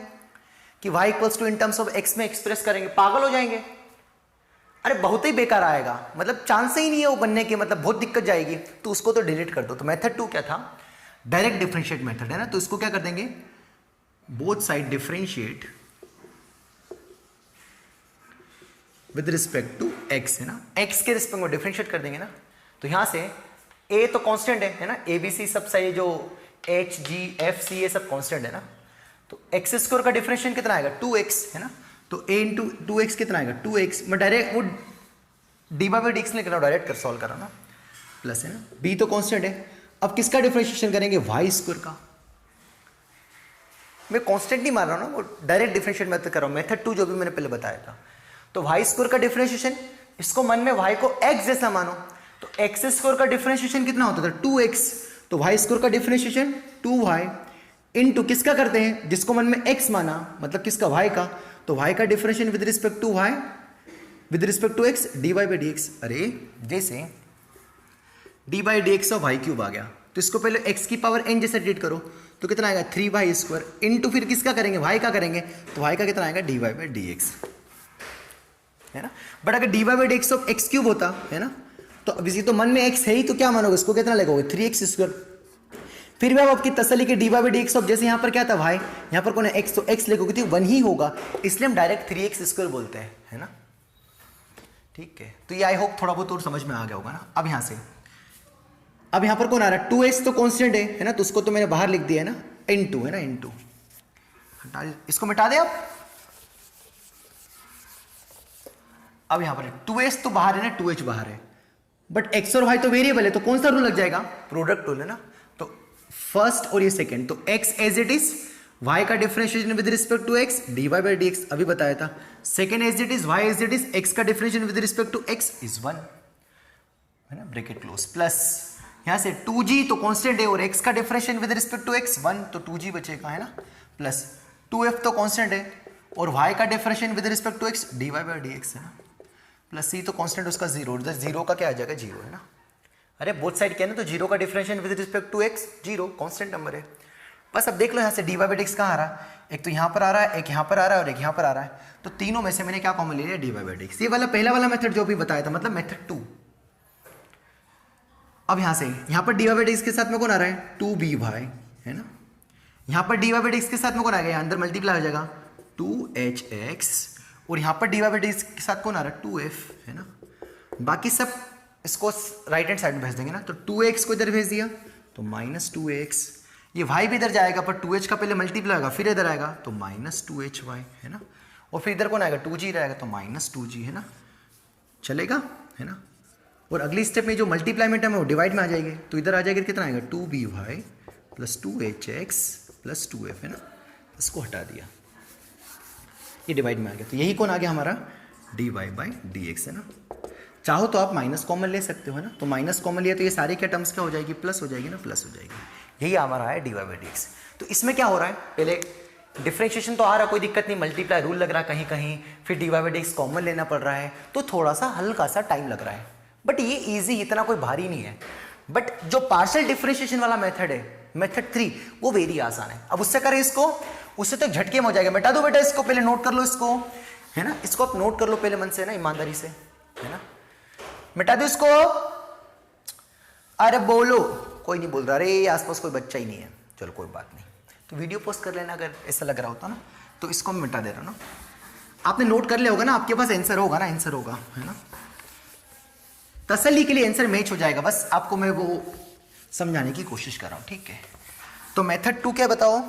कि y equals to in terms of x में एक्सप्रेस करेंगे, पागल हो जाएंगे, अरे बहुत ही बेकार आएगा, मतलब चांस ही नहीं है वो बनने के, मतलब बहुत दिक्कत जाएगी, तो उसको तो डिलीट कर दो। तो मेथड 2 क्या था, डायरेक्ट डिफरेंशिएट मेथड, है ना, तो इसको क्या कर देंगे both side differentiate with respect to x, है ना, x के रिस्पेक्ट में डिफरेंशिएट कर देंगे ना, तो यहां से ए तो कांस्टेंट है ना, ए बी सी सब सही, जो एच जी एफ सी ये सब कांस्टेंट है ना, तो एक्स स्क्वायर का डिफरेंशिएशन कितना आएगा 2x है ना, तो a इंटू 2x कितना आएगा 2x, मैं डायरेक्ट वो डी बाई डी एक्स नहीं कर रहा हूँ, डायरेक्ट कर सॉल्व कर रहा हूँ ना, प्लस है ना, b तो कांस्टेंट है, अब किसका डिफरेंशिएशन करेंगे वाई स्क्वायर का, मैं कांस्टेंट नहीं मान रहा हूँ ना, वो डायरेक्ट डिफरेंशिएट मेथड कर रहा हूँ, मेथड 2 जो भी मैंने पहले बताया था। तो वाई स्क्वायर का डिफरेंशिएशन, इसको मन में y को x जैसा मानो, तो एक्स स्क्वायर का डिफरेंशिएशन कितना होता था 2x, तो वाई स्क्वायर का डिफरेंशिएशन 2y इनटू किसका करते हैं, जिसको मन में x माना, मतलब किसका y का, तो y का differentiation with respect to y with respect to x dy by d x. अरे जैसे d by d x of y cube आ गया, तो इसको पहले x की पावर n जैसे ट्रीट करो, तो कितना आएगा 3y स्क्वायर इनटू फिर किसका करेंगे y का करेंगे, तो y का कितना आएगा dy बाई डी एक्स है ना। बट अगर dy by d x of x cube होता है ना, तो अब इसी तो मन में x है ही, तो क्या मानोगे इसको कितना लगोगे 3x स्क्वायर। फिर भी आप आपकी तसल्ली के D by d x of, जैसे यहाँ पर क्या था y, यहाँ पर कौन है x, तो x लिखोगे तो 1 ही होगा, इसलिए हम डायरेक्ट 3x स्क्वायर बोलते हैं है ना। ठीक है, तो ये आई होप थोड़ा बहुत और समझ में आ गया होगा ना। अब यहाँ से, अब यहाँ पर कौन आ रहा है 2x तो कांस्टेंट है ना, तो उसको तो मैंने बाहर लिख दिया है ना, n2 है ना, n2 हटा, इसको मिटा दे अब यहाँ पर 2s तो बाहर है ना, 2h बाहर है, बट x और y तो वेरिएबल है, तो कौन सा रूल लग जाएगा प्रोडक्ट रूल है ना, तो फर्स्ट और ये सेकंड, तो x as it is, y का differentiation with respect to x dy by d x अभी बताया था, second as it is, y as it is, x का differentiation with respect to x is 1 है ना, ब्रैकेट क्लोज, प्लस यहाँ से 2g तो कांस्टेंट है और x का differentiation with respect to x 1, तो 2g बचेगा है ना, प्लस 2f तो कांस्टेंट है और y का differentiation with respect to x dy by d x है ना, प्लस c तो कांस्टेंट उसका 0, जीरो का क्या आ जाएगा 0 है ना। अरे बोथ साइड क्या है ना, तो 0 का differentiation with respect to x 0 constant number है। बस अब देख लो यहाँ से d by by d x कहाँ आ रहा है, एक तो यहाँ पर आ रहा है, एक यहाँ पर आ रहा है और एक यहाँ पर आ रहा है, तो तीनों में से मैंने क्या कॉमन ले लिया D by by d x, ये वाला पहला वाला मेथड जो भी बताया था, मतलब मेथड 2। अब यहाँ से यहाँ पर D by by d x के साथ में कौन आ रहा है 2by है ना, यहाँ पर D by by d x के साथ में कौन आ गया, अंदर मल्टीप्लाई हो जाएगा 2hx, और यहाँ पर D by by d x के साथ कौन आ रहा है 2f है ना, बाकी सब इसको राइट हैंड साइड में भेज देंगे ना, तो 2x को इधर भेज दिया तो माइनस 2x, ये y भी इधर जाएगा पर 2h का पहले मल्टीप्लाई होगा फिर इधर आएगा तो माइनस 2hy है ना, और फिर इधर कौन आएगा 2g रहेगा तो माइनस 2g है ना, चलेगा है ना। और अगली स्टेप में जो मल्टीप्लाई में टर्म है वो डिवाइड में आ जाएगी, तो इधर आ जाएगा कितना आएगा 2by plus 2hx plus 2f है ना, इसको हटा दिया, ये डिवाइड में आ गया, तो यही कौन आ गया हमारा dy बाई डी एक्स है ना। चाहो तो आप माइनस कॉमन ले सकते हो है ना, तो माइनस कॉमन लिया तो ये सारे क्या टर्म्स क्या हो जाएगी प्लस हो जाएगी ना, प्लस हो जाएगी, यही हमारा है dy बाई डी एक्स। तो इसमें क्या हो रहा है, पहले डिफरेंशिएशन तो आ रहा है कोई दिक्कत नहीं, मल्टीप्लाई रूल लग रहा है कहीं कहीं, फिर dy by d x common लेना पड़ रहा है, तो थोड़ा सा हल्का सा टाइम लग रहा है, बट ये ईजी, इतना कोई भारी नहीं है। बट जो पार्शियल डिफरेंशिएशन वाला मेथड है मेथड 3 वो वेरी आसान है। अब उससे करें इसको, उससे तो झटके में हो जाएगा, मिटा दो बेटा इसको, पहले नोट कर लो इसको है ना, इसको आप नोट कर लो पहले मन से ना, ईमानदारी से है ना, मिटा दो इसको। अरे बोलो, कोई नहीं बोल रहा, अरे आसपास कोई बच्चा ही नहीं है, चलो कोई बात नहीं, तो वीडियो पोस्ट कर लेना अगर ऐसा लग रहा होता ना, तो इसको मैं मिटा दे रहा हूँ ना, आपने नोट कर लिया होगा ना, आपके पास आंसर होगा ना, आंसर होगा है ना, तसल्ली के लिए आंसर मैच हो जाएगा, बस आपको मैं वो समझाने की कोशिश कर रहा हूँ, ठीक है। तो मेथड 2 क्या बताओ,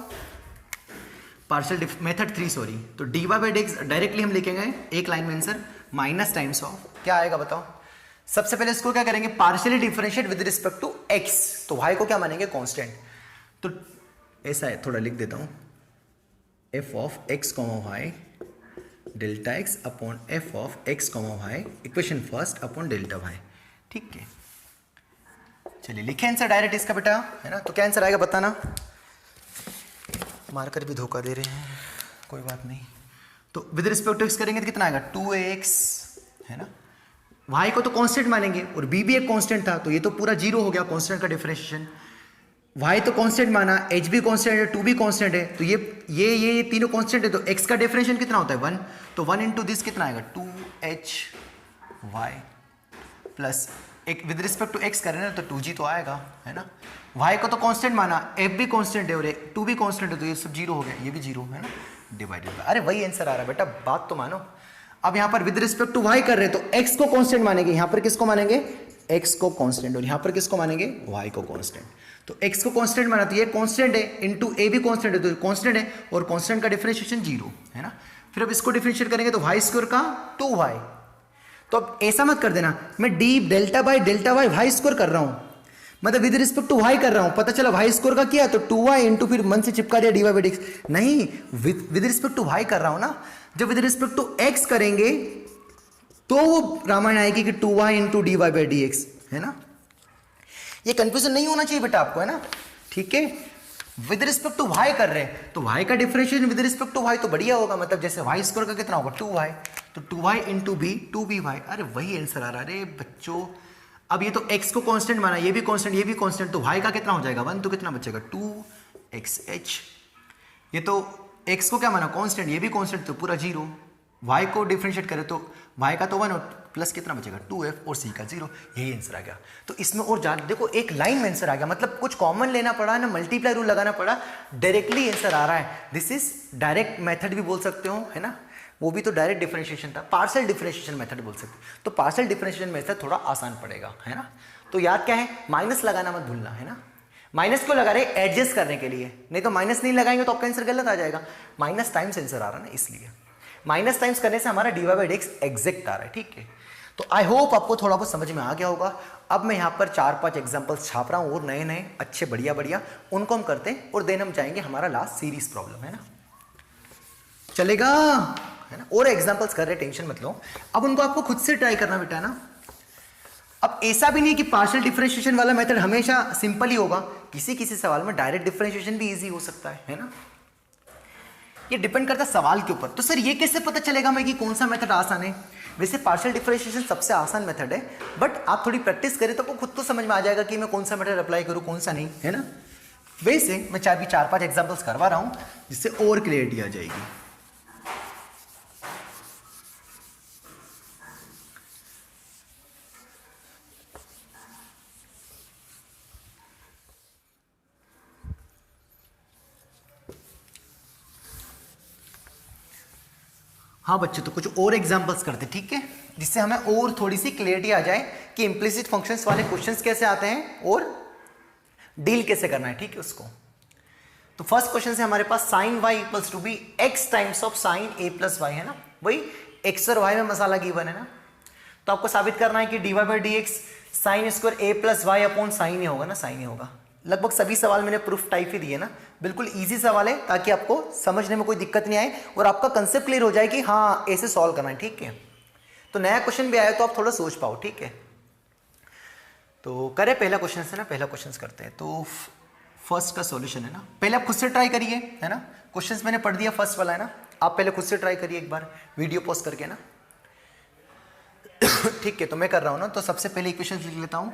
पार्शियल मेथड 3 सॉरी, तो d y by d x directly हम लिखेंगे एक लाइन में आंसर, माइनस टाइम्स ऑफ क्या आएगा बताओ। सबसे पहले इसको क्या करेंगे, partially differentiate with respect to x, तो y को क्या मानेंगे कांस्टेंट, तो ऐसा है, थोड़ा लिख देता हूं, f of x y delta x upon f of x y equation first upon delta y, ठीक है। चलिए लिखे आंसर डायरेक्ट इसका बेटा है ना, तो क्या आंसर आएगा बताना, मार्कर भी धोखा दे रहे हैं, कोई बात नहीं। तो विद रिस्पेक्ट टू x करेंगे तो कितना आएगा 2x है ना, y को तो कांस्टेंट मानेंगे और b भी एक कांस्टेंट था, तो ये तो पूरा 0 हो गया कांस्टेंट का डिफरेंशिएशन, y तो कांस्टेंट माना, h भी कांस्टेंट है, 2 भी कांस्टेंट है, तो ये तीनों कांस्टेंट है, तो x का डिफरेंशिएशन कितना होता है 1, तो 1 इंटू दिस कितना आएगा 2hy प्लस एक विद रिस्पेक्ट टू x करें ना तो 2g तो आएगा है ना, y को तो कांस्टेंट माना, f भी कांस्टेंट है और 2 भी कांस्टेंट है, तो ये सब 0 हो गया, ये भी 0 है ना, डिवाइडेड बाय, अरे वही आंसर आ रहा है बेटा, बात तो मानो। अब यहाँ पर विद रिस्पेक्ट टू y कर रहे हैं तो x को कांस्टेंट मानेंगे, यहाँ पर किसको मानेंगे x को कांस्टेंट और यहां पर किसको मानेंगे y को कांस्टेंट। तो x को कांस्टेंट माना तो ये कांस्टेंट है, इनटू a भी कांस्टेंट है तो कांस्टेंट है, और कांस्टेंट का डिफरेंशिएशन 0 है ना। फिर अब इसको डिफरेंशिएट करेंगे तो y स्क्वायर का 2y। तो अब ऐसा मत कर देना मैं d delta by delta y square कर रहा हूं, मतलब विद रिस्पेक्ट टू y कर रहा हूं, पता चला y स्क्वायर का किया तो 2y इंटू फिर मन से चिपका दिया dy बाई dx। नहीं, विद रिस्पेक्ट टू y कर रहा हूं ना। जब विद रिस्पेक्ट टू x करेंगे तो वो रामायण आएगी कि 2y into dy by dx, है ना। ये कंफ्यूजन नहीं होना चाहिए बेटा आपको, है ना, ठीक है। विद रिस्पेक्ट टू y कर रहे हैं तो y का differentiation with respect to y तो बढ़िया होगा, मतलब जैसे y स्क्वायर का कितना होगा 2y, तो 2y इंटू b 2by। अरे वही आंसर आ रहा है। अरे बच्चों अब ये तो x को कांस्टेंट माना, ये भी कांस्टेंट ये भी कांस्टेंट, तो y का कितना हो जाएगा 1, तो कितना बचेगा 2xh। ये तो x को क्या माना कांस्टेंट, ये भी कांस्टेंट तो पूरा 0, y को डिफरेंशिएट करें तो y का तो 1 और प्लस कितना बचेगा 2f और c का 0। यही आंसर आ गया। तो इसमें और जान देखो एक लाइन में आंसर आ गया, मतलब कुछ कॉमन लेना पड़ा ना, मल्टीप्लाई रूल लगाना पड़ा, डायरेक्टली आंसर आ रहा है। दिस इज डायरेक्ट मेथड भी बोल सकते हो, है ना, वो भी तो डायरेक्ट डिफरेंशिएशन था, पार्शियल डिफरेंशिएशन मेथड बोल सकते हो। तो पार्शियल डिफरेंशिएशन मेथड थोड़ा आसान पड़ेगा, है ना। तो याद क्या है, माइनस लगाना मत भूलना, है ना। माइनस क्यों लगा रहे, एडजस्ट करने के लिए, नहीं तो माइनस नहीं लगाएंगे तो आपका आंसर गलत आ जाएगा। माइनस टाइम्स आंसर आ रहा है ना, इसलिए माइनस टाइम्स करने से हमारा dy बाई dx एग्जैक्ट आ रहा है, ठीक है। तो आई होप आपको थोड़ा बहुत समझ में आ गया होगा। अब मैं यहाँ पर 4-5 एग्जांपल्स छाप रहा हूँ और नए नए अच्छे बढ़िया बढ़िया, उनको हम करते हैं और देन हम जाएंगे हमारा लास्ट सीरीज प्रॉब्लम, है ना, चलेगा, है ना। और एग्जांपल्स कर रहे, टेंशन मत लो। अब उनको आपको खुद से ट्राई करना बेटा, ना। अब ऐसा भी नहीं कि पार्शियल डिफरेंशिएशन वाला मेथड हमेशा सिंपल ही होगा, किसी किसी सवाल में डायरेक्ट डिफरेंशिएशन भी इजी हो सकता है ना। ये डिपेंड करता है सवाल के ऊपर। तो सर ये कैसे पता चलेगा मैं कि कौन सा मेथड आसान है। वैसे पार्शियल डिफरेंशिएशन सबसे आसान मेथड है, बट आप थोड़ी प्रैक्टिस करें तो आपको खुद तो समझ में आ जाएगा कि मैं कौन सा मेथड अप्लाई करूं कौन सा नहीं, है ना। वैसे मैं 4-5 एग्जांपल्स करवा रहा हूं जिससे और क्लियरिटी आ जाएगी। हाँ बच्चों, तो कुछ और एग्जांपल्स करते, ठीक है, जिससे हमें और थोड़ी सी क्लियरिटी आ जाए कि इम्प्लिसिट फंक्शंस वाले क्वेश्चंस कैसे आते हैं और डील कैसे करना है, ठीक है, उसको। तो फर्स्ट क्वेश्चन से हमारे पास sine y equals to b x times of sine a plus y, है ना। वही x और y में मसाला गिवन है ना, तो आपको साबित करना है कि dy by d x sine square a plus y upon sine ही होगा ना, साइन ही होगा। लगभग सभी सवाल मैंने प्रूफ टाइप ही दिए ना, बिल्कुल इजी सवाल है ताकि आपको समझने में कोई दिक्कत नहीं आए और आपका कंसेप्ट क्लियर हो जाए कि हाँ ऐसे सॉल्व करना है, ठीक है। तो नया क्वेश्चन भी आया तो आप थोड़ा सोच पाओ, ठीक है। तो करें पहला क्वेश्चन से ना, पहला क्वेश्चन करते हैं। तो फर्स्ट का सॉल्यूशन है ना, पहले आप खुद से ट्राई करिए, है ना। क्वेश्चंस मैंने पढ़ दिया फर्स्ट वाला, है ना, आप पहले खुद से ट्राई करिए एक बार वीडियो पॉज करके ना। ठीक है, तो मैं कर रहा हूँ ना। तो सबसे पहले इक्वेशन लिख लेता हूँ,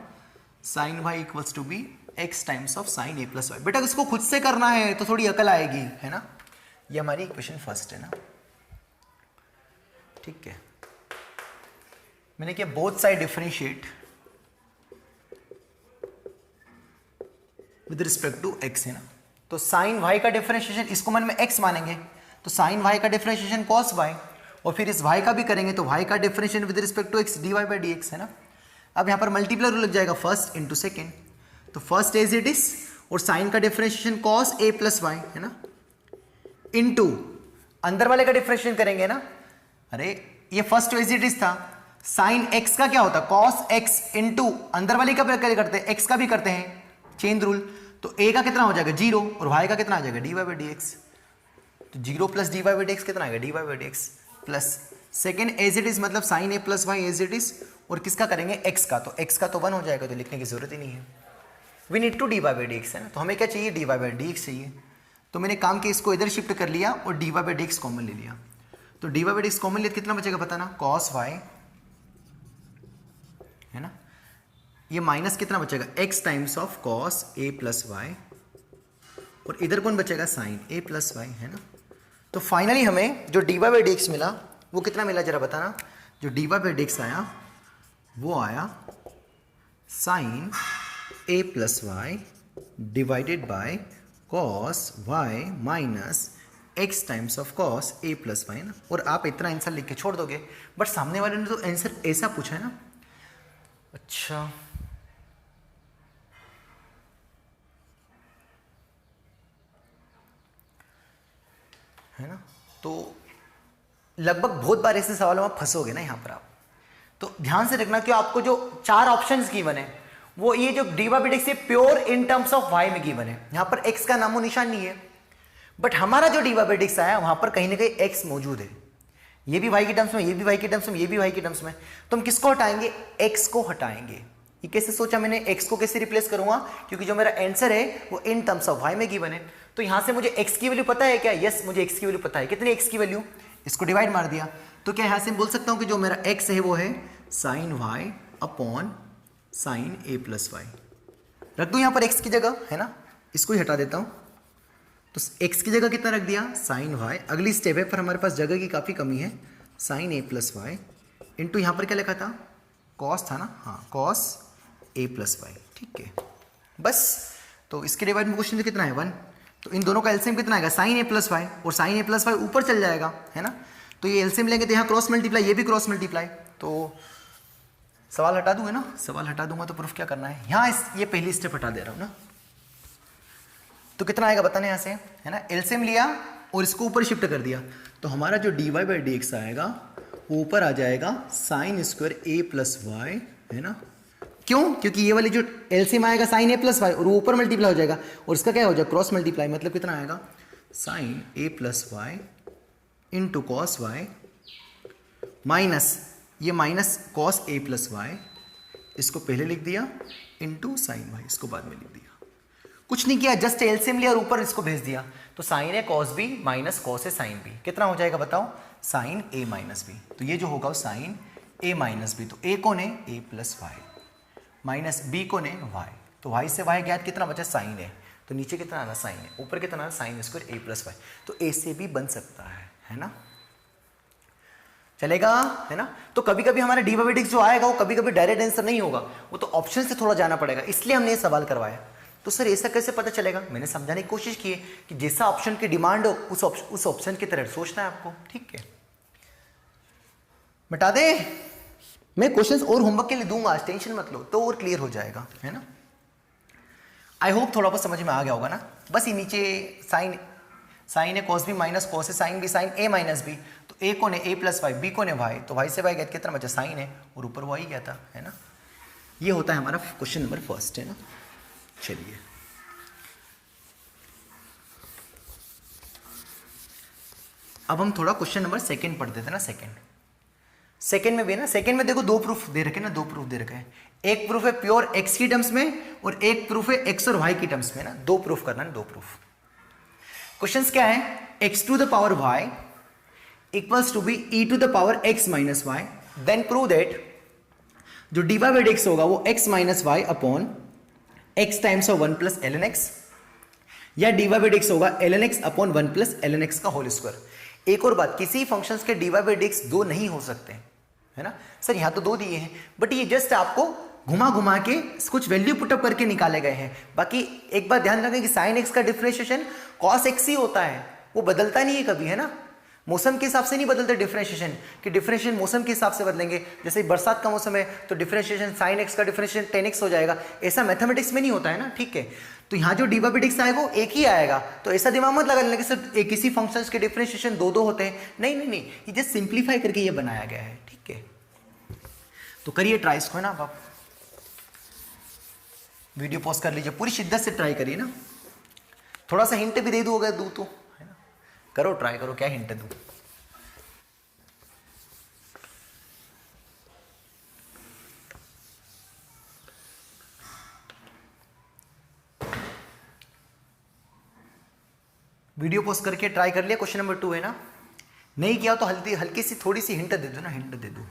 sine y equals to b x times of sine a plus y. बेटा इसको खुद से करना है तो थोड़ी अकल आएगी, है ना। ये हमारी इक्वेशन फर्स्ट है ना, ठीक है। मैंने किया both side differentiate with respect to x, है ना। तो साइन y का डिफरेंशिएशन, इसको मन में x मानेंगे तो साइन y का डिफरेंशिएशन cos y, और फिर इस y का भी करेंगे तो y का differentiation with respect to x dy by dx, है ना। अब यहाँ पर मल्टीप्लाई रूल लग जाएगा फर्स्ट इंटू सेकेंड, तो फर्स्ट एज इट इज, और साइन का differentiation cos a plus y, है ना, इंटू अंदर वाले का डिफरेंशिएशन करेंगे ना। अरे ये फर्स्ट एज इट इज था, साइन x का क्या होता है cos x इंटू अंदर वाले का करते हैं x का भी करते हैं, चेन रूल। तो a का कितना हो जाएगा 0 और y का कितना आ जाएगा dy बाई dx। तो 0 प्लस dy बाई dx कितना आएगा dy by dx plus second as it is, मतलब sine a plus y as it is, और किसका करेंगे x का, तो x का तो 1 हो जाएगा, तो लिखने की जरूरत ही नहीं है। We need to dy by dx, है ना। तो हमें क्या चाहिए dy बाई dx चाहिए, तो मैंने काम किया इसको इधर शिफ्ट कर लिया और dy बाई dx कॉमन ले लिया। तो dy बाई dx कॉमन लिया कितना बचेगा बताना, cos y, है ना, ये माइनस कितना बचेगा x times of cos a plus y, और इधर कौन बचेगा साइन a प्लस वाई, है ना। तो फाइनली हमें जो dy बाई dx मिला वो कितना मिला जरा बताना। जो dy बाई dx आया वो आया sine a plus y divided by cos y minus x times of cos a plus y ना। और आप इतना आंसर लिख के छोड़ दोगे, बट सामने वाले ने तो आंसर ऐसा पूछा है ना, अच्छा, है ना। तो लगभग बहुत बार ऐसे सवालों में फंसोगे ना यहाँ पर आप। तो ध्यान से रखना कि आपको जो 4 ऑप्शंस गिवन है वो ये जो d by d x pure in terms of y में गिवन है। यहाँ पर एक्स का नामो निशान नहीं है, बट हमारा जो डी बाई डी एक्स आया वहां पर कहीं ना कहीं एक्स मौजूद है। ये भी वाई की टर्म्स में, ये भी वाई की टर्म्स में, ये भी वाई की टर्म्स में। तो हम किसको हटाएंगे? एक्स को हटाएंगे। ये कैसे सोचा मैंने? एक्स को कैसे रिप्लेस करूंगा? क्योंकि जो मेरा आंसर है वो इन टर्म्स ऑफ वाई में गिवन है। तो यहां से मुझे एक्स की वैल्यू पता है क्या? यस, मुझे एक्स की वैल्यू पता है। कितनी एक्स की वैल्यू? इसको डिवाइड मार दिया। तो क्या यहां से बोल सकता हूं कि जो मेरा एक्स है वो है sign y upon sign a plus Y. रख दो यहां पर एक्स की जगह, है ना। इसको ही हटा देता हूं। तो x की जगह कितना रख दिया? Sign Y. अगली स्टेप है पर हमारे पास जगह की काफ़ी कमी है। Sign a plus y into यहाँ पर क्या लिखा था? कॉस था ना, हाँ, कॉस ए प्लस वाई। ठीक है, बस। तो इसके डिवाइड में क्वेश्चन कितना है? 1। तो इन दोनों का एलसीएम कितना आएगा? साइन ए प्लस वाई, और साइन ए प्लस वाई ऊपर चल जाएगा, है ना। तो ये एलसीएम लेंगे तो यहाँ क्रॉस मल्टीप्लाई, ये भी क्रॉस मल्टीप्लाई। तो सवाल हटा दूंगा ना, सवाल हटा दूंगा तो प्रूफ क्या करना है? यहाँ ये पहली स्टेप हटा दे रहा हूँ ना। तो कितना आएगा बताने यहाँ से, है ना। एलसीएम लिया और इसको ऊपर शिफ्ट कर दिया, तो हमारा जो d y by d x आएगा वो ऊपर आ जाएगा sine square a plus y, है ना। क्यों? क्योंकि ये वाली जो एलसीएम आएगा साइन ए प्लस वाई और वो ऊपर मल्टीप्लाई हो जाएगा, और इसका क्या हो जाएगा? Cross multiply. मतलब कितना आएगा? Sine a plus y into cos y minus ये minus cos a plus y, इसको पहले लिख दिया, इंटू साइन वाई, इसको बाद में लिख दिया। कुछ नहीं किया, जस्ट एलसीएम लिया और ऊपर इसको भेज दिया। तो साइन ए कॉस बी माइनस कॉस ए साइन बी कितना हो जाएगा बताओ? साइन ए माइनस बी। तो ये जो होगा साइन ए माइनस बी। तो ए कौन है? ए प्लस वाई, माइनस बी कौन है? वाई। तो वाई से वाई गया, कितना बचा? साइन ए। तो नीचे कितना आना? साइन ए। ऊपर कितना आना? Sign square a plus y. तो ए से भी बन सकता है ना, चलेगा, है ना। तो कभी कभी हमारा डी बाई डी एक्स जो आएगा वो कभी कभी डायरेक्ट आंसर नहीं होगा, वो तो ऑप्शन से थोड़ा जाना पड़ेगा, इसलिए हमने ये सवाल करवाया। तो सर ऐसा कैसे पता चलेगा? मैंने समझाने की कोशिश की है कि जैसा ऑप्शन की डिमांड हो उस ऑप्शन की तरह सोचना है आपको। ठीक है, मिटा दे। मैं क्वेश्चंस और होमवर्क के लिए दूंगा, आज टेंशन मत लो, तो और क्लियर हो जाएगा, है ना। आई होप थोड़ा बहुत समझ में आ गया होगा ना। बस ये नीचे साइन ए कॉस बी माइनस कॉस ए साइन बी, साइन ए माइनस बी। तो ए कौन है? ए प्लस वाई, बी कौन है? वाई। तो वाई से वाई गया, कितना बचा? साइन है, और ऊपर वाई गया था, है ना। ये होता है हमारा क्वेश्चन नंबर फर्स्ट, है ना। चलिए अब हम थोड़ा क्वेश्चन नंबर सेकंड पढ़ देते ना। सेकंड में भी है ना, सेकंड में देखो 2 प्रूफ दे रखे ना, 2 प्रूफ दे रखे हैं। एक प्रूफ है प्योर एक्स की टर्म्स में और एक प्रूफ है एक्स और वाई की टर्म्स में ना। 2 प्रूफ करना है, 2 प्रूफ। क्वेश्चंस क्या है? X to the power y equals to b e to the power x minus y, then prove that जो d y by d x होगा वो x minus y upon x times of 1 plus l n x, या d y by d x होगा l n x upon 1 plus l n x का whole square. एक और बात, किसी functions के d y by d x 2 नहीं हो सकते, है ना। सर यहाँ तो 2 दिए हैं, बट ये जस्ट आपको घुमा घुमा के कुछ वैल्यू पुटअप करके निकाले गए हैं। बाकी एक बात ध्यान रखें कि साइन एक्स का डिफरेंशिएशन कॉस एक्स ही होता है, वो बदलता नहीं है कभी, है ना। मौसम के हिसाब से नहीं बदलते डिफरेंशिएशन, कि डिफरेंशिएशन मौसम के हिसाब से बदलेंगे। जैसे बरसात का मौसम है तो डिफरेंशिएशन साइन एक्स का डिफरेंशिएशन टेन एक्स हो जाएगा, ऐसा मैथमेटिक्स में नहीं होता है ना। ठीक है, तो यहाँ जो डी बाई डी एक्स आएगा वो एक ही आएगा, तो ऐसा दिमाग मत लगा लेना कि सर किसी फंक्शंस के डिफरेंशिएशन 2 होते हैं। नहीं, ये जस्ट सिंप्लीफाई करके ये बनाया गया है। ठीक है, तो करिए ट्राई इसको, है ना। आप वीडियो पॉज कर लीजिए, पूरी शिद्दत से ट्राई करिए ना। थोड़ा सा हिंट भी दे दूँ अगर दूँ तो, है ना। करो, ट्राई करो, क्या हिंट दूँ। वीडियो पोस्ट करके ट्राई कर लिया। क्वेश्चन नंबर 2 है ना, नहीं किया तो हल्की सी थोड़ी सी हिंट दे दो ना, हिंट दे दो।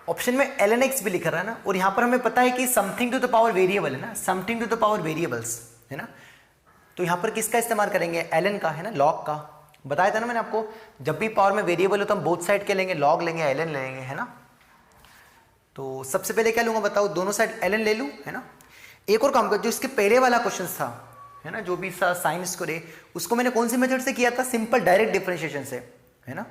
ऑप्शन में एल एन एक्स भी लिख रहा है ना, और यहां पर हमें पता है कि something to the power variable है ना, something to the power variables, है ना। तो यहां पर किसका इस्तेमाल करेंगे? एल एन का, है ना, लॉग का। बताया था ना मैंने आपको, जब भी पावर में वेरिएबल हो तो हम बोथ साइड के लेंगे, लॉग लेंगे, एल एन लेंगे, है ना। तो सबसे पहले क्या लूंगा बताओ? दोनों साइड एल एन ले लूं, है ना। एक और काम कर, जो इसके पहले वाला क्वेश्चन था, है ना, जो भी साइन स्क्वायर उसको मैंने कौन सी मेथड से किया था? सिंपल डायरेक्ट डिफरेंशिएशन से, है ना।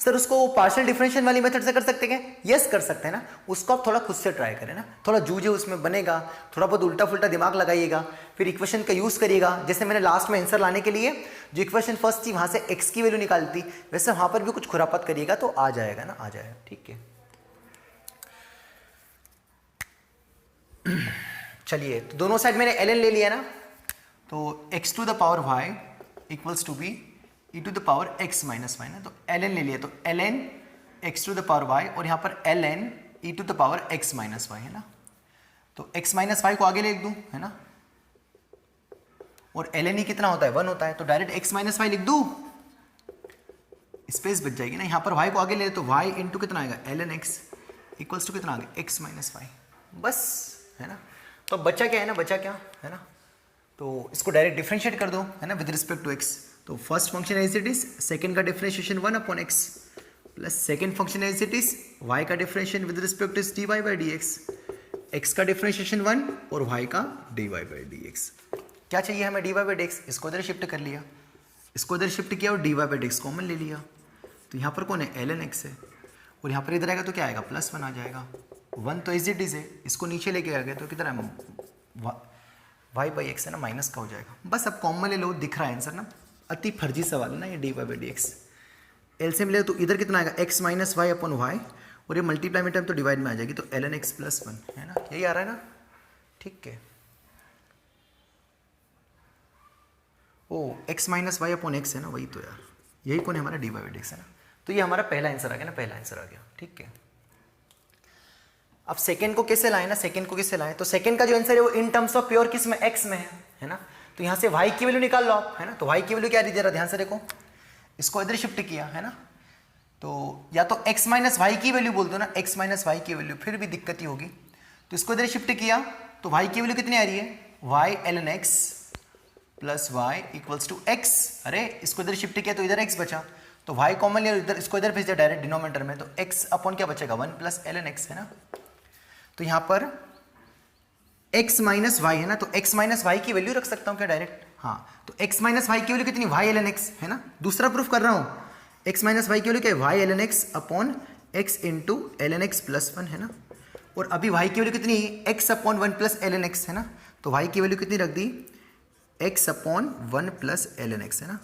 सर उसको पार्शियल डिफरेंशियल वाली मेथड से कर सकते हैं? यस कर सकते हैं ना। उसको आप थोड़ा खुद से ट्राई करें ना, थोड़ा जूझे उसमें बनेगा, थोड़ा बहुत उल्टा फुल्टा दिमाग लगाइएगा, फिर इक्वेशन का यूज करिएगा। जैसे मैंने लास्ट में आंसर लाने के लिए जो इक्वेशन फर्स्ट थी वहां से x की वैल्यू निकाली थी, वैसे वहां पर भी कुछ खुरापात करिएगा तो आ जाएगा ना, आ जाएगा। ठीक है चलिए, तो दोनों साइड मैंने ln ले लिया ना, तो x to the power y equals to b e to the power x minus y ना, तो ln ले लिया, तो ln x to the power y और यहाँ पर ln e to the power x minus y है ना, तो x माइनस वाई को आगे लिख दूँ है ना, और ln e कितना होता है 1 होता है, तो डायरेक्ट x माइनस वाई लिख दूँ, स्पेस बच जाएगी ना। यहाँ पर y को आगे ले तो y इंटू कितना आएगा ln x इक्वल्स टू कितना आ गया x माइनस वाई, बस है ना। तो बच्चा क्या है ना, बच्चा क्या है ना, तो इसको डायरेक्ट डिफरेंशिएट कर दो है ना विद रिस्पेक्ट टू x। तो first function as it is, second का differentiation 1 upon x plus second function as it is y का differentiation with respect to dy by dx, x का डिफरेंशिएशन 1 और y का dy बाई dx। क्या चाहिए हमें dy by dx, इसको इधर शिफ्ट कर लिया, इसको इधर शिफ्ट किया और dy बाई dx कॉमन ले लिया, तो यहाँ पर कौन है ln x है, और यहाँ पर इधर आएगा तो क्या आएगा प्लस 1 आ जाएगा, 1 तो एज इट इज है, इसको नीचे लेके आ गया तो किधर है y बाई एक्स है ना, माइनस का हो जाएगा। बस अब कॉमन ले लो, दिख रहा है आंसर ना, अति फर्जी सवाल है ना ये dy बाई dx। एलसीएम ले तो इधर कितना आएगा x minus y upon y, और ये मल्टीप्लाई में टाइम तो डिवाइड में आ जाएगी, तो ln x प्लस 1 है ना, यही आ रहा है ना। ठीक है, oh x minus y upon x है ना, वही तो यार, यही कौन है हमारा dy बाई dx है ना, तो ये हमारा पहला आंसर आ गया ना, पहला आंसर आ गया। ठीक है, अब सेकंड को कैसे लाए ना, सेकंड को कैसे लाए, तो सेकंड का जो आंसर है वो इन टर्म्स ऑफ प्योर किस में, x में है ना, तो यहाँ से y की वैल्यू निकाल लो आप है ना, तो y की वैल्यू क्या दीजिए, ध्यान से देखो, इसको इधर शिफ्ट किया है ना, तो या तो x माइनस वाई की वैल्यू बोल दो ना, x माइनस वाई की वैल्यू, फिर भी दिक्कत ही होगी, तो इसको इधर शिफ्ट किया तो y की वैल्यू कितनी आ रही है, y ln x plus y equals to x, अरे इसको इधर शिफ्ट किया तो इधर x बचा, तो y कॉमन लिया, इधर इसको इधर भेज दिया डायरेक्ट डिनोमिनेटर में, तो x अपॉन क्या बचेगा 1 प्लस ln x है ना, तो यहां पर x माइनस वाई है ना, तो x माइनस वाई की वैल्यू रख सकता हूं क्या डायरेक्ट, हाँ, तो x माइनस वाई की वैल्यू कितनी, y ln x है ना, दूसरा प्रूफ कर रहा हूं, x माइनस वाई की वैल्यू क्या है, y ln x upon x into ln x plus 1 है ना, और अभी y की वैल्यू कितनी है, x upon 1 plus ln x है ना, तो y की वैल्यू कितनी रख दी, x upon 1 plus ln x है ना,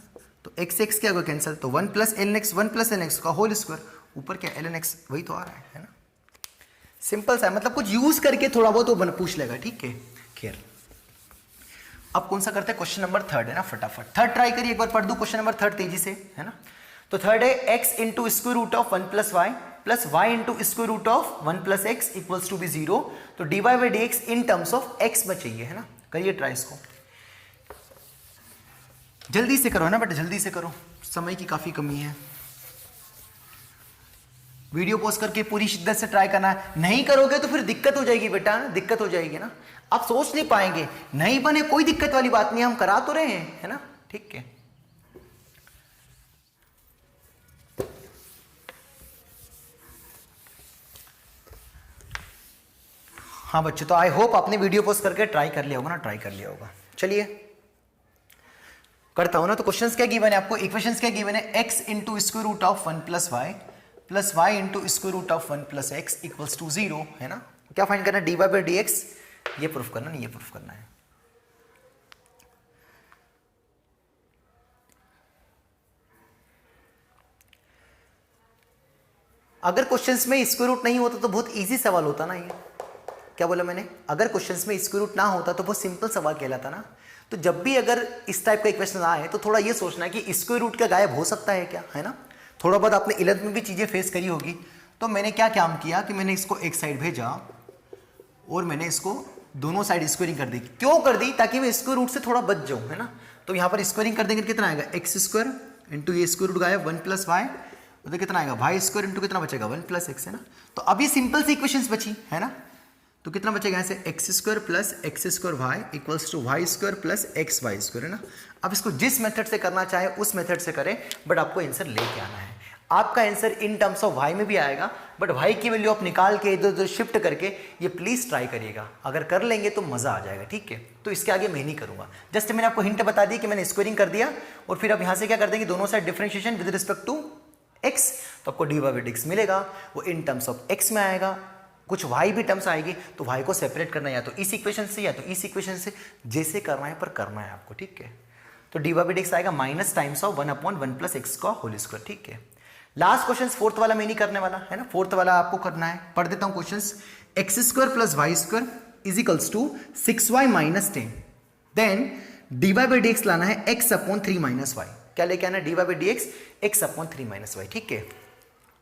तो x x क्या होगा कैंसिल, तो 1 प्लस ln x का होल स्क्वायर, ऊपर क्या ln x वही तो आ रहा है ना, सिंपल सा, मतलब कुछ यूज करके थोड़ा बहुत वो पूछ लेगा। ठीक है, खैर अब कौन सा करते हैं, क्वेश्चन नंबर 3 है ना, फटाफट थर्ड ट्राई करिए, एक बार पढ़ दो क्वेश्चन नंबर 3 तेजी से है ना। तो थर्ड है x into square root of 1 plus y into square root of 1 plus x equals to b 0, तो dy by dx in terms of x में चाहिए है ना, करिए ट्राई इसको, जल्दी से करो ना बेटा, जल्दी से करो, समय की काफी कमी है, वीडियो पोस्ट करके पूरी शिद्दत से ट्राई करना है, नहीं करोगे तो फिर दिक्कत हो जाएगी बेटा, दिक्कत हो जाएगी ना, आप सोच नहीं पाएंगे, नहीं बने कोई दिक्कत वाली बात नहीं, हम करा तो रहे हैं है ना। ठीक है, हाँ बच्चों, तो आई होप आपने वीडियो पोस्ट करके ट्राई कर लिया होगा ना, ट्राई कर लिया होगा। चलिए करता हूं ना, तो क्वेश्चंस क्या गिवन है आपको, इक्वेशंस क्या गिवन है, x into square root of 1 plus y into square root of 1 plus x equals to 0 है ना, क्या फाइंड करना है, dy बाई dx, ये प्रूफ करना नहीं, ये प्रूफ करना है। अगर क्वेश्चंस में स्क्वायर रूट नहीं होता तो बहुत इजी सवाल होता ना, ये क्या बोला मैंने, अगर क्वेश्चंस में स्क्वायर रूट ना होता तो बहुत सिंपल सवाल कहलाता ना। तो जब भी अगर इस टाइप का इक्वेशन आए तो थोड़ा ये सोचना है कि स्क्वायर रूट का गायब हो सकता है क्या, है ना, थोड़ा बहुत आपने 11th में भी चीजें फेस करी होगी। तो मैंने क्या काम किया कि मैंने इसको एक साइड भेजा और मैंने इसको दोनों साइड स्क्वायरिंग कर दी, क्यों कर दी, ताकि मैं स्क्वायर रूट से थोड़ा बच जाऊं है ना। तो यहाँ पर स्क्वायरिंग कर देंगे कितना आएगा, एक्स स्क्वायर इंटू ये स्क्वायर रूट गायब 1 प्लस वाई, उधर कितना आएगा वाई स्क्वायर इंटू कितना बचेगा 1 प्लस एक्स है ना। तो अभी सिंपल सी इक्वेशंस बची है ना, तो कितना बचेगा यहाँ से x square plus x square y equals to y square plus x y square है ना। अब इसको जिस मेथड से करना चाहे उस मेथड से करें, बट आपको आंसर लेके आना है। आपका answer in terms of y में भी आएगा, बट वाई की वैल्यू आप निकाल के इधर उधर शिफ्ट करके ये प्लीज ट्राई करिएगा, अगर कर लेंगे तो मजा आ जाएगा। ठीक है, तो इसके आगे मैं नहीं करूंगा, जस्ट मैंने आपको हिंट बता दी कि मैंने स्क्वायरिंग कर दिया और फिर अब यहाँ से क्या कर देंगे, दोनों side differentiation with respect to x, तो आपको dy बाई dx मिलेगा, वो इन टर्म्स ऑफ x में आएगा, कुछ y भी टर्म्स आएगी, तो y को सेपरेट करना है या तो इस इक्वेशन से या तो इस इक्वेशन से, जैसे करना है पर करना है आपको, ठीक है। तो dy बाई dx आएगा minus times of 1/1 plus x का होल स्क्वायर, ठीक है। लास्ट क्वेश्चन फोर्थ वाला मैं नहीं करने वाला है ना, फोर्थ वाला आपको करना है। पढ़ देता हूं question. X square plus y square is equals to 6y minus 10, then dy by dx लाना है x अपॉन 3 माइनस वाई। क्या लेके आना है? dy by dx x upon 3 minus y, ठीक है।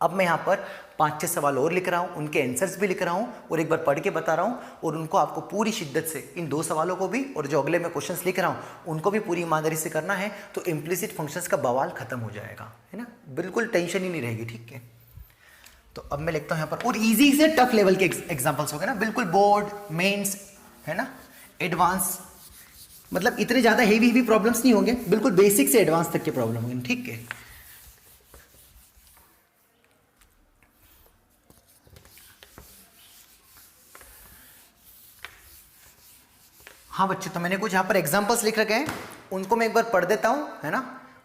अब मैं यहाँ पर 5-6 सवाल और लिख रहा हूँ, उनके आंसर्स भी लिख रहा हूँ और एक बार पढ़ के बता रहा हूँ, और उनको आपको पूरी शिद्दत से इन 2 सवालों को भी और जो अगले मैं क्वेश्चंस लिख रहा हूँ उनको भी पूरी ईमानदारी से करना है, तो इम्प्लिसिट फंक्शंस का बवाल खत्म हो जाएगा, है ना, बिल्कुल टेंशन ही नहीं रहेगी, ठीक है। तो अब मैं लिखता हूँ यहाँ पर, और ईजी से टफ लेवल के एग्जाम्पल्स हो गए ना, बिल्कुल बोर्ड मेन्स, है ना, एडवांस, मतलब इतने ज्यादा हेवी प्रॉब्लम्स नहीं होंगे, बिल्कुल बेसिक से एडवांस तक के प्रॉब्लम होंगे, ठीक है। हाँ बच्चे, तो मैंने कुछ यहाँ पर एग्जांपल्स लिख रखे हैं, उनको मैं एक बार पढ़ देता हूँ, है ना।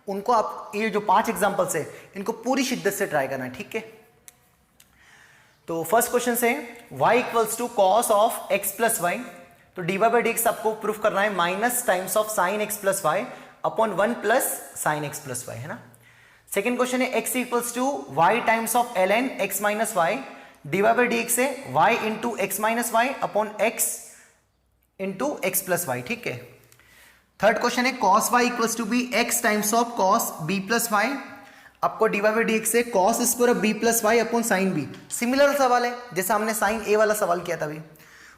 उनको आप, ये जो 5 एग्जांपल्स है इनको पूरी शिद्दत से ट्राई करना है, ठीक है। तो फर्स्ट क्वेश्चन से y equals to cos of x plus y, तो dy बाई dx आपको प्रूफ करना है minus times of sine x plus y upon 1 plus sine x plus y, है ना। सेकेंड क्वेश्चन है x equals to y times of ln x minus y, dy by dx है y into x minus y upon x into x plus y, ठीक है। Third question है cos y equals to b x times of cos b plus y, आपको d y by d x से cos square of b plus y upon sine b, similar सवाल है जैसा हमने sign ए वाला सवाल किया था अभी।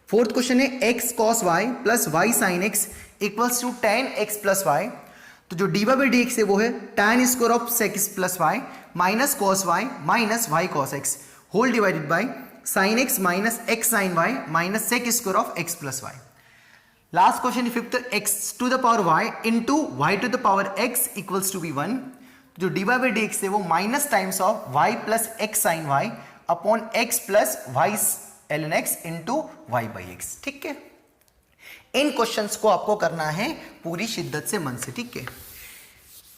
फोर्थ क्वेश्चन है x cos y plus y sine x equals to ten x plus y, तो जो d y by d x है वो है ten square of sec x plus y minus cos y minus y cos x whole divided by sine x minus x sine y minus sec square of x plus y. Last question fifth, x to the power y into y to the power x equals to b 1, जो d y by d x है वो minus times of y plus x sine y upon x plus y l x into y by x, ठीक है। इन questions को आपको करना है पूरी शिद्दत से, मन से, ठीक है।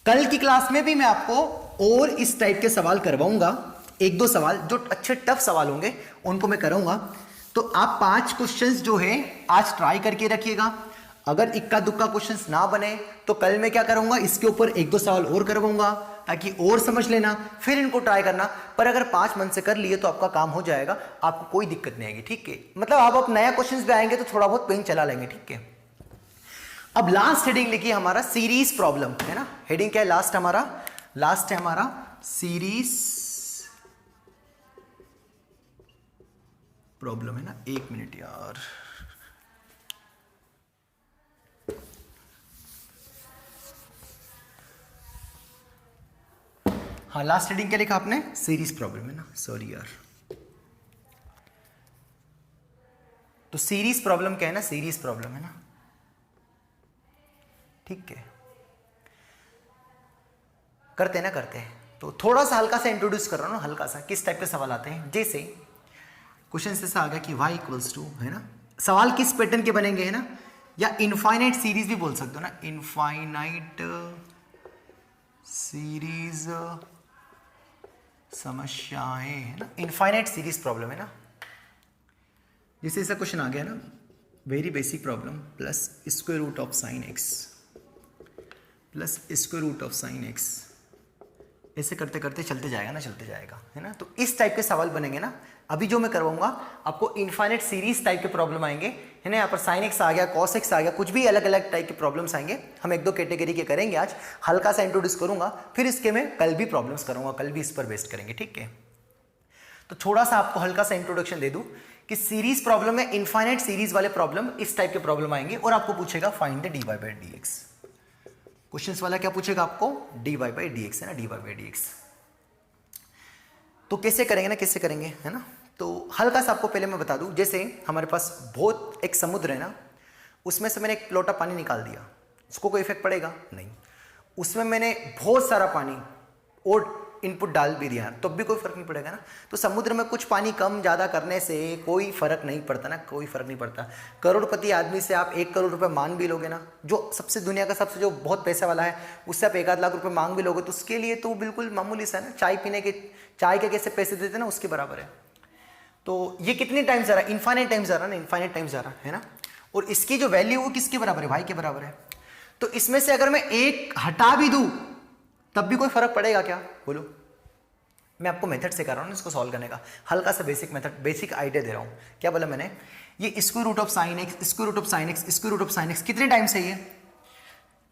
कल की क्लास में भी मैं आपको और इस टाइप के सवाल करवाऊंगा, 1-2 सवाल जो अच्छे टफ सवाल होंगे उनको मैं कराऊंगा। तो आप 5 क्वेश्चंस जो है आज ट्राई करके रखिएगा, अगर इक्का दुक्का क्वेश्चंस ना बने तो कल मैं क्या करूंगा, इसके ऊपर 1-2 सवाल और करवाऊंगा ताकि और समझ लेना, फिर इनको ट्राई करना। पर अगर 5 मन से कर लिए तो आपका काम हो जाएगा, आपको कोई दिक्कत नहीं आएगी, ठीक है। मतलब आप नया क्वेश्चन भी आएंगे तो थोड़ा बहुत पेन चला लेंगे, ठीक है। अब लास्ट हेडिंग लिखिए हमारा सीरीज प्रॉब्लम, है ना। हेडिंग क्या है लास्ट हमारा? लास्ट है हमारा सीरीज प्रॉब्लम, है ना। 1 मिनट यार, हाँ लास्ट हेडिंग क्या लिखा आपने? सीरीज प्रॉब्लम, है ना। सॉरी यार, तो सीरीज प्रॉब्लम क्या है ना, सीरीज प्रॉब्लम, है ना, ठीक है। करते हैं ना, करते हैं। तो थोड़ा सा हल्का सा इंट्रोड्यूस कर रहा हूं ना, हल्का सा, किस टाइप के सवाल आते हैं। जैसे क्वेश्चन से आ गया कि y इक्वल्स टू, है ना, सवाल किस पैटर्न के बनेंगे, है ना, या इनफाइनाइट सीरीज भी बोल सकते हो ना, इनफाइनाइट सीरीज समस्याएं, है ना, इनफाइनाइट सीरीज प्रॉब्लम, है ना। जैसे ऐसा क्वेश्चन आ गया ना, very basic problem, plus square root of sine x plus square root of sine x, ऐसे करते करते चलते जाएगा ना, चलते जाएगा, है ना। तो इस टाइप के सवाल बनेंगे ना। अभी जो मैं करवाऊंगा आपको इनफाइनाइट सीरीज टाइप के प्रॉब्लम आएंगे, है ना। यहाँ पर साइन एक्स आ गया, कॉस एक्स आ गया, कुछ भी अलग अलग टाइप के प्रॉब्लम्स आएंगे। हम 1-2 कैटेगरी के करेंगे आज, हल्का सा इंट्रोड्यूस करूंगा, फिर इसके मैं कल भी प्रॉब्लम्स करूंगा, कल भी इस पर बेस्ट करेंगे, ठीक है। तो थोड़ा सा आपको हल्का सा इंट्रोडक्शन दे दूं कि सीरीज प्रॉब्लम में इनफाइनाइट सीरीज वाले प्रॉब्लम इस टाइप के प्रॉब्लम आएंगे, और आपको पूछेगा find the dy by dx। Questions वाला क्या पूछेगा आपको? dy बाई dx, है ना, dy बाई dx। तो कैसे करेंगे ना, कैसे करेंगे, है ना। तो हल्का सा आपको पहले मैं बता दूं, जैसे हमारे पास बहुत एक समुद्र है ना, उसमें से मैंने एक लोटा पानी निकाल दिया, उसको कोई इफेक्ट पड़ेगा नहीं। उसमें मैंने बहुत सारा पानी और इनपुट डाल भी दिया तो भी कोई फर्क नहीं पड़ेगा ना। तो समुद्र में कुछ पानी कम ज़्यादा करने से कोई फर्क नहीं पड़ता ना, कोई फर्क नहीं पड़ता। करोड़पति आदमी से आप 1 करोड़ रुपए मांग भी लोगे ना, जो सबसे दुनिया का सबसे जो बहुत पैसा वाला है उससे आप 1-8 लाख रुपए मांग भी लोगे तो उसके लिए तो बिल्कुल मामूली सा है ना, चाय के कैसे पैसे देते ना उसके बराबर है। तो ये कितने टाइम्स जा रहा है, इनफाइनाइट टाइम्स जा रहा है ना, इनफाइनाइट टाइम्स जा रहा है ना। और इसकी जो वैल्यू वो किसके बराबर है, वाई के बराबर है। तो इसमें से अगर मैं एक हटा भी दूं तब भी कोई फर्क पड़ेगा क्या, बोलो। मैं आपको मेथड सिखा रहा हूं इसको सॉल्व करने का, हल्का सा बेसिक मेथड, बेसिक आइडिया दे रहा हूं। क्या बोला मैंने, ये square root of sine x, square root of sine x, square root of sine x कितने टाइम से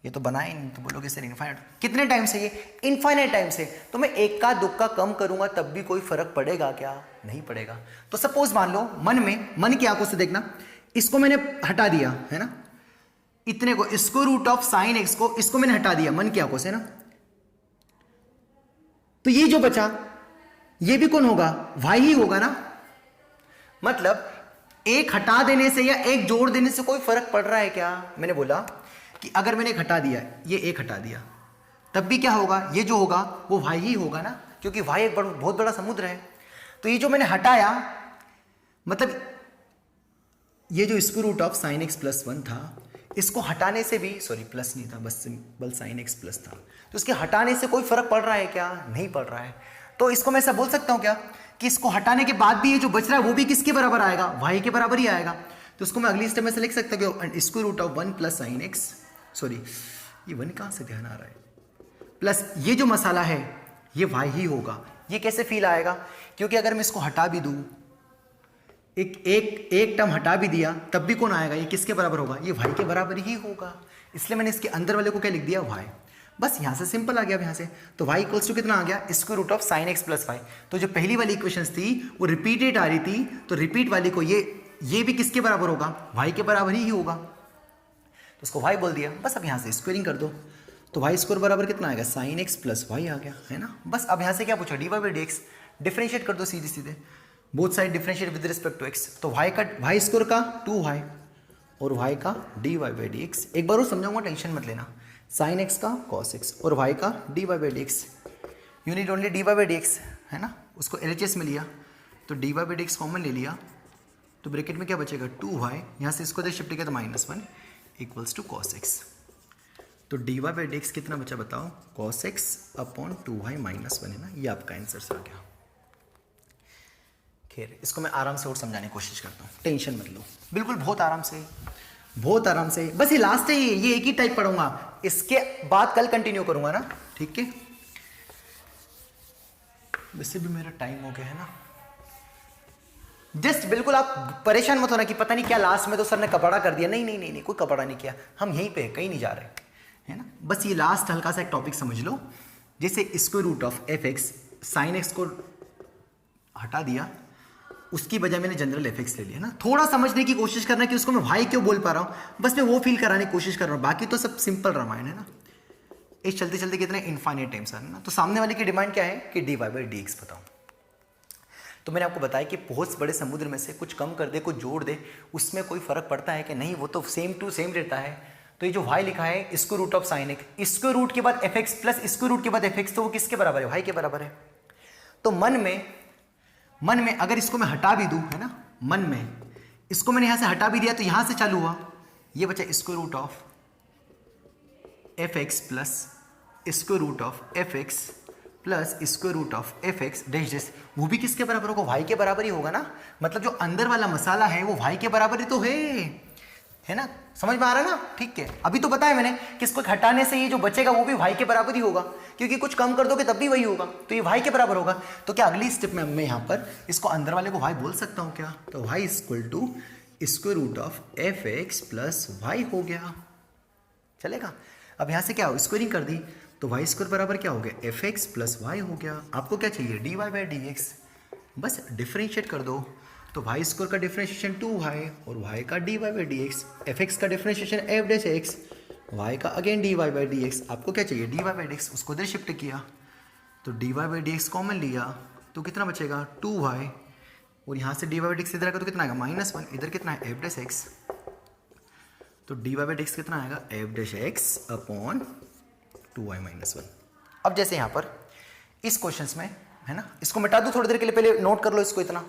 ये तो बना ही नहीं, तो बोलोगे सर इनफाइनाइट कितने टाइम से, ये इनफाइनाइट टाइम से। तो मैं एक का दुक्का कम करूंगा तब भी कोई फर्क पड़ेगा क्या, नहीं पड़ेगा। तो सपोज मान लो मन की आंखों से देखना, इसको मैंने हटा दिया है ना, इतने को square root of sine x को, इसको मैंने हटा दिया मन की आंखों से ना, तो ये जो बचा ये भी कौन होगा, वाई ही होगा ना। मतलब एक हटा देने से या एक जोड़ देने से कोई फर्क पड़ रहा है क्या। मैंने बोला कि अगर मैंने एक हटा दिया, ये एक हटा दिया, तब भी क्या होगा, ये जो होगा वो वाई ही होगा ना, क्योंकि वाई एक बहुत बड़ा समुद्र है। तो ये जो मैंने हटाया, मतलब ये जो square root of sine x plus 1 था, इसको हटाने से भी, सॉरी प्लस नहीं था, बस सिंपल साइन एक्स प्लस था, तो इसके हटाने से कोई फर्क पड़ रहा है क्या, नहीं पड़ रहा है। तो इसको मैं ऐसा बोल सकता हूं क्या कि इसको हटाने के बाद भी ये जो बच रहा है वो भी किसके बराबर आएगा, वाई के बराबर ही आएगा। तो इसको मैं अगली स्टेप में से लिख सकता हूँ square root of 1 plus sine x, sorry ये 1 कहां से ध्यान आ रहा है, प्लस ये जो मसाला है ये वाई ही होगा। ये कैसे फील आएगा, क्योंकि अगर मैं इसको हटा भी दूं, एक टर्म हटा भी दिया तब भी कौन आएगा, ये किसके बराबर होगा, ये वाई के बराबर ही होगा। इसलिए मैंने इसके अंदर वाले को क्या लिख दिया, वाई। बस यहां से सिंपल आ गया, यहां से तो y इक्वल्स टू कितना आ गया, square root of sine x plus y. तो जो पहली वाली इक्वेशंस थी वो रिपीटेड आ रही थी, तो रिपीट वाली को ये भी किसके बराबर होगा, y के बराबर ही होगा, तो उसको y बोल दिया। बस अब यहां से स्क्वायरिंग कर दो, तो y स्क्वायर बराबर कितना आएगा, साइन एक्स प्लस वाई आ गया, है ना। बस अब यहां से क्या पूछा, d y by d x, differentiate कर दो सीधे सीधे, both side differentiate with respect to x। तो y स्क्वायर का 2y और y का d y by d x. एक बार और समझाऊंगा, टेंशन मत लेना। साइन एक्स का कॉस एक्स और y का d y by d x, you need only d y by d x, है ना। उसको LHS में लिया तो d y by d x common ले लिया, तो ब्रैकेट में क्या बचेगा, 2y, यहाँ से इसको शिफ्ट किया तो -1 इक्वल्स टू कॉस एक्स। तो d y by d x कितना बचा बताओ, कॉस एक्स अपॉन 2y -1 है ना, ये आपका आंसर आ गया। खैर इसको मैं आराम से और समझाने की कोशिश करता हूँ, टेंशन मत लो, बिल्कुल बहुत आराम से, बहुत आराम से। बस ये लास्ट है, ये एक ही टाइप पढ़ूंगा, इसके बाद कल कंटिन्यू करूंगा ना, ठीक है। वैसे भी मेरा टाइम हो गया है ना, जस्ट बिल्कुल आप परेशान मत होना कि पता नहीं क्या लास्ट में तो सर ने कपड़ा कर दिया, नहीं नहीं नहीं नहीं, कोई कपड़ा नहीं किया, हम यहीं पे कहीं नहीं जा रहे, है ना। बस ये लास्ट हल्का सा एक टॉपिक समझ लो, जैसे square root of f x, sine x को हटा दिया, उसकी बजाय मैंने जनरल एफ एक्स ले लिया ना। थोड़ा समझने की कोशिश करना कि उसको मैं भाई क्यों बोल पा रहा हूं, बस मैं वो फील कराने की कोशिश कर रहा हूं, बाकी तो सब सिंपल रामायण है ना। इस चलते चलते कितने इनफाइनाइट टाइम्स आ रहे हैं ना। तो सामने वाले की डिमांड क्या है कि d y by d x बताओ। तो मैंने आपको बताया कि बहुत बड़े समुद्र में से कुछ कम कर दे, कुछ जोड़ दे, उसमें कोई फर्क पड़ता है कि नहीं, वो तो सेम टू सेम रहता है। तो ये जो y लिखा है square root of sine x, square root के बाद f x plus square root के बाद एफ एक्स, तो वो किसके बराबर है, y के बराबर है। तो मन में अगर इसको मैं हटा भी दूं, है ना, मन में इसको मैंने यहां से हटा भी दिया तो यहां से चालू हुआ, ये बचा square root of f x plus square root of f x plus square root of f x dash dash, वो भी किसके बराबर होगा, वाई के बराबर ही होगा ना। मतलब जो अंदर वाला मसाला है वो वाई के बराबर ही तो है ना। समझ में आ रहा है ना, ठीक है। अभी तो बताया मैंने कि इसको हटाने से ये जो बचेगा वो भी वाई के बराबर ही होगा, क्योंकि कुछ कम कर दोगे तब भी वही होगा, तो ये वाई के बराबर होगा। तो क्या अगली स्टेप में मैं यहाँ पर इसको अंदर वाले को वाई बोल सकता हूँ क्या, तो y equal to square root of f x plus y हो गया, चलेगा। अब यहाँ से क्या स्क्वायरिंग कर दी, तो वाई स्क्वायर बराबर क्या हो गया, एफ एक्स प्लस वाई हो गया। आपको क्या चाहिए, d y by d x, बस डिफरेंशिएट कर दो। तो वाई स्क्वायर का डिफरेंशिएशन 2y और y का d y by d x, f x का differentiation f dash x, y का again d y by d x. आपको क्या चाहिए, d y by d x, उसको इधर शिफ्ट किया तो d y by d x common लिया तो कितना बचेगा 2y, और यहाँ से d y by d x इधर आएगा तो कितना आएगा -1, इधर कितना है एफ डैश एक्स, तो d y by d x कितना आएगा F dash x upon 2y -1। अब जैसे यहाँ पर इस क्वेश्चंस में, है ना, इसको मिटा दूं थोड़ी देर के लिए, पहले नोट कर लो इसको इतना,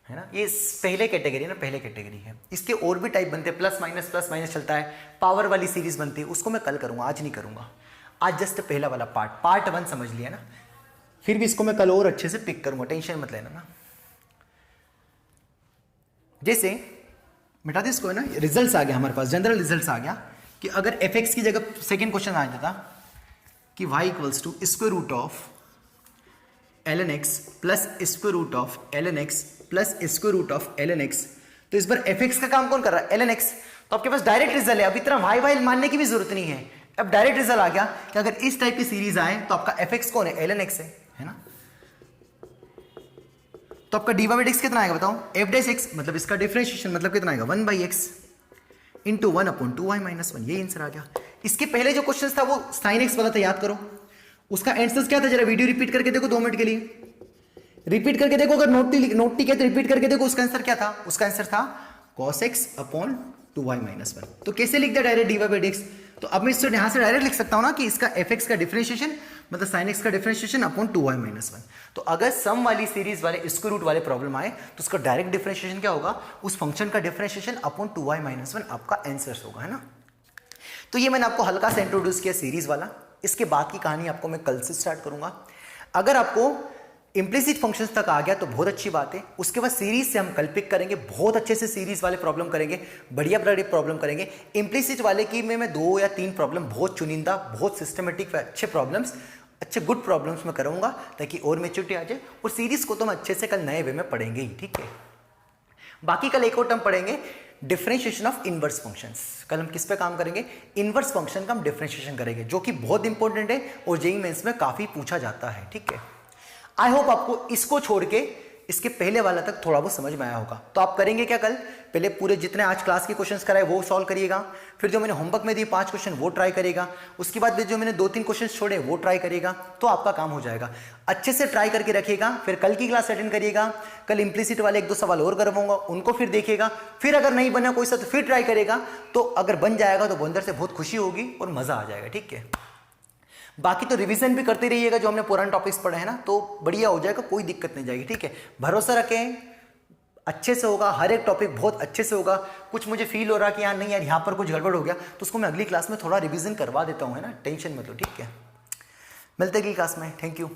है ना, ये पहले कैटेगरी ना, पहले कैटेगरी है। इसके और भी टाइप बनते हैं, प्लस माइनस चलता है, पावर वाली सीरीज बनती है, उसको मैं कल करूंगा, आज नहीं करूंगा। आज जस्ट पहला वाला पार्ट 1 समझ लिया ना, फिर भी इसको मैं कल और अच्छे से पिक करूंगा, टेंशन मत लेना ना। जैसे मिटा दे इसको, है ना, रिजल्ट्स आ गया हमारे पास, जनरल रिजल्ट्स आ गया कि अगर fx की जगह सेकेंड क्वेश्चन आ जाता कि y equals to square root of ln x plus square root of ln x plus square root of ln x, तो इस बार fx का काम कौन कर रहा है, ln x, तो आपके पास डायरेक्ट रिजल्ट है, अब इतना y मानने की भी जरूरत नहीं है, अब डायरेक्ट रिजल्ट आ गया कि अगर इस टाइप की सीरीज आए तो आपका fx कौन है, ln x है ना, तो आपका dy बाई dx कितना आएगा बताओ, f डैश x, मतलब इसका डिफरेंशिएशन मतलब कितना आएगा 1 by x into 1 upon 2y minus 1, ये आंसर आ गया। इसके पहले जो क्वेश्चन था वो sin x वाला था, याद करो उसका आंसर क्या था, जरा वीडियो रिपीट करके देखो 2 मिनट के लिए, रिपीट करके देखो, अगर नोट ठीक है तो रिपीट करके देखो, उसका आंसर क्या था, उसका आंसर था cos x upon 2y minus 1। तो कैसे लिख दिया डायरेक्ट dy बाई dx, तो अब मैं इससे यहां से डायरेक्ट लिख सकता हूं ना कि इसका fx का डिफरेंशिएशन मतलब sin x का डिफरेंशिएशन अपॉन 2y माइनस 1। तो अगर सम वाली सीरीज वाले स्क्वायर रूट वाले प्रॉब्लम आए तो उसका डायरेक्ट डिफरेंशिएशन क्या होगा, उस फंक्शन का डिफरेंशिएशन अपॉन 2y माइनस 1 आपका आंसर होगा, है ना। तो ये मैंने आपको हल्का सा इंट्रोड्यूस किया सीरीज वाला, इसके बाद की कहानी आपको मैं कल से स्टार्ट करूंगा। अगर आपको इम्प्लिसिट फंक्शंस तक आ गया तो बहुत अच्छी बात है, उसके बाद सीरीज से हम कल पिक करेंगे, बहुत अच्छे से सीरीज वाले प्रॉब्लम करेंगे, बढ़िया प्रॉब्लम करेंगे। इम्प्लिसिट वाले की मैं 2 या 3 प्रॉब्लम बहुत चुनिंदा, बहुत सिस्टमेटिक अच्छे प्रॉब्लम्स, अच्छे गुड प्रॉब्लम्स में करूंगा ताकि और मैच्योरिटी आ जाए, और सीरीज को तो हम अच्छे से कल नए वे में पढ़ेंगे ही, ठीक है। बाकी कल एक और टर्म पढ़ेंगे, डिफरेंशिएशन ऑफ इनवर्स फंक्शंस। कल हम किस पे काम करेंगे, इनवर्स फंक्शन का हम डिफरेंशिएशन करेंगे, जो कि बहुत इंपॉर्टेंट है और जेईई मेंस में काफी पूछा जाता है, ठीक है। आई होप आपको इसको छोड़ के इसके पहले वाला तक थोड़ा बहुत समझ में आया होगा। तो आप करेंगे क्या, कल पहले पूरे जितने आज क्लास के क्वेश्चंस कराए वो सॉल्व करिएगा, फिर जो मैंने होमवर्क में दिए 5 क्वेश्चन वो ट्राई करेगा, उसके बाद जो मैंने 2-3 क्वेश्चन छोड़े वो ट्राई करेगा, तो आपका काम हो जाएगा। अच्छे से ट्राई करके रखिएगा, फिर कल की क्लास अटेंड करिएगा, कल इंप्लिसिट वाले 1-2 सवाल और करवाऊंगा, उनको फिर देखिएगा, फिर अगर नहीं बना कोई सा तो फिर ट्राई करेगा, तो अगर बन जाएगा तो अंदर से बहुत खुशी होगी और मजा आ जाएगा, ठीक है। बाकी तो रिवीजन भी करते रहिएगा, जो हमने पुराने टॉपिक्स पढ़े हैं ना, तो बढ़िया हो जाएगा, कोई दिक्कत नहीं जाएगी, ठीक है। भरोसा रखें, अच्छे से होगा, हर एक टॉपिक बहुत अच्छे से होगा। कुछ मुझे फील हो रहा कि यार नहीं यार यहाँ पर कुछ गड़बड़ हो गया तो उसको मैं अगली क्लास में थोड़ा रिवीजन करवा देता हूँ, है ना, टेंशन मत लो, ठीक है। मिलते हैं अगली क्लास में, थैंक यू।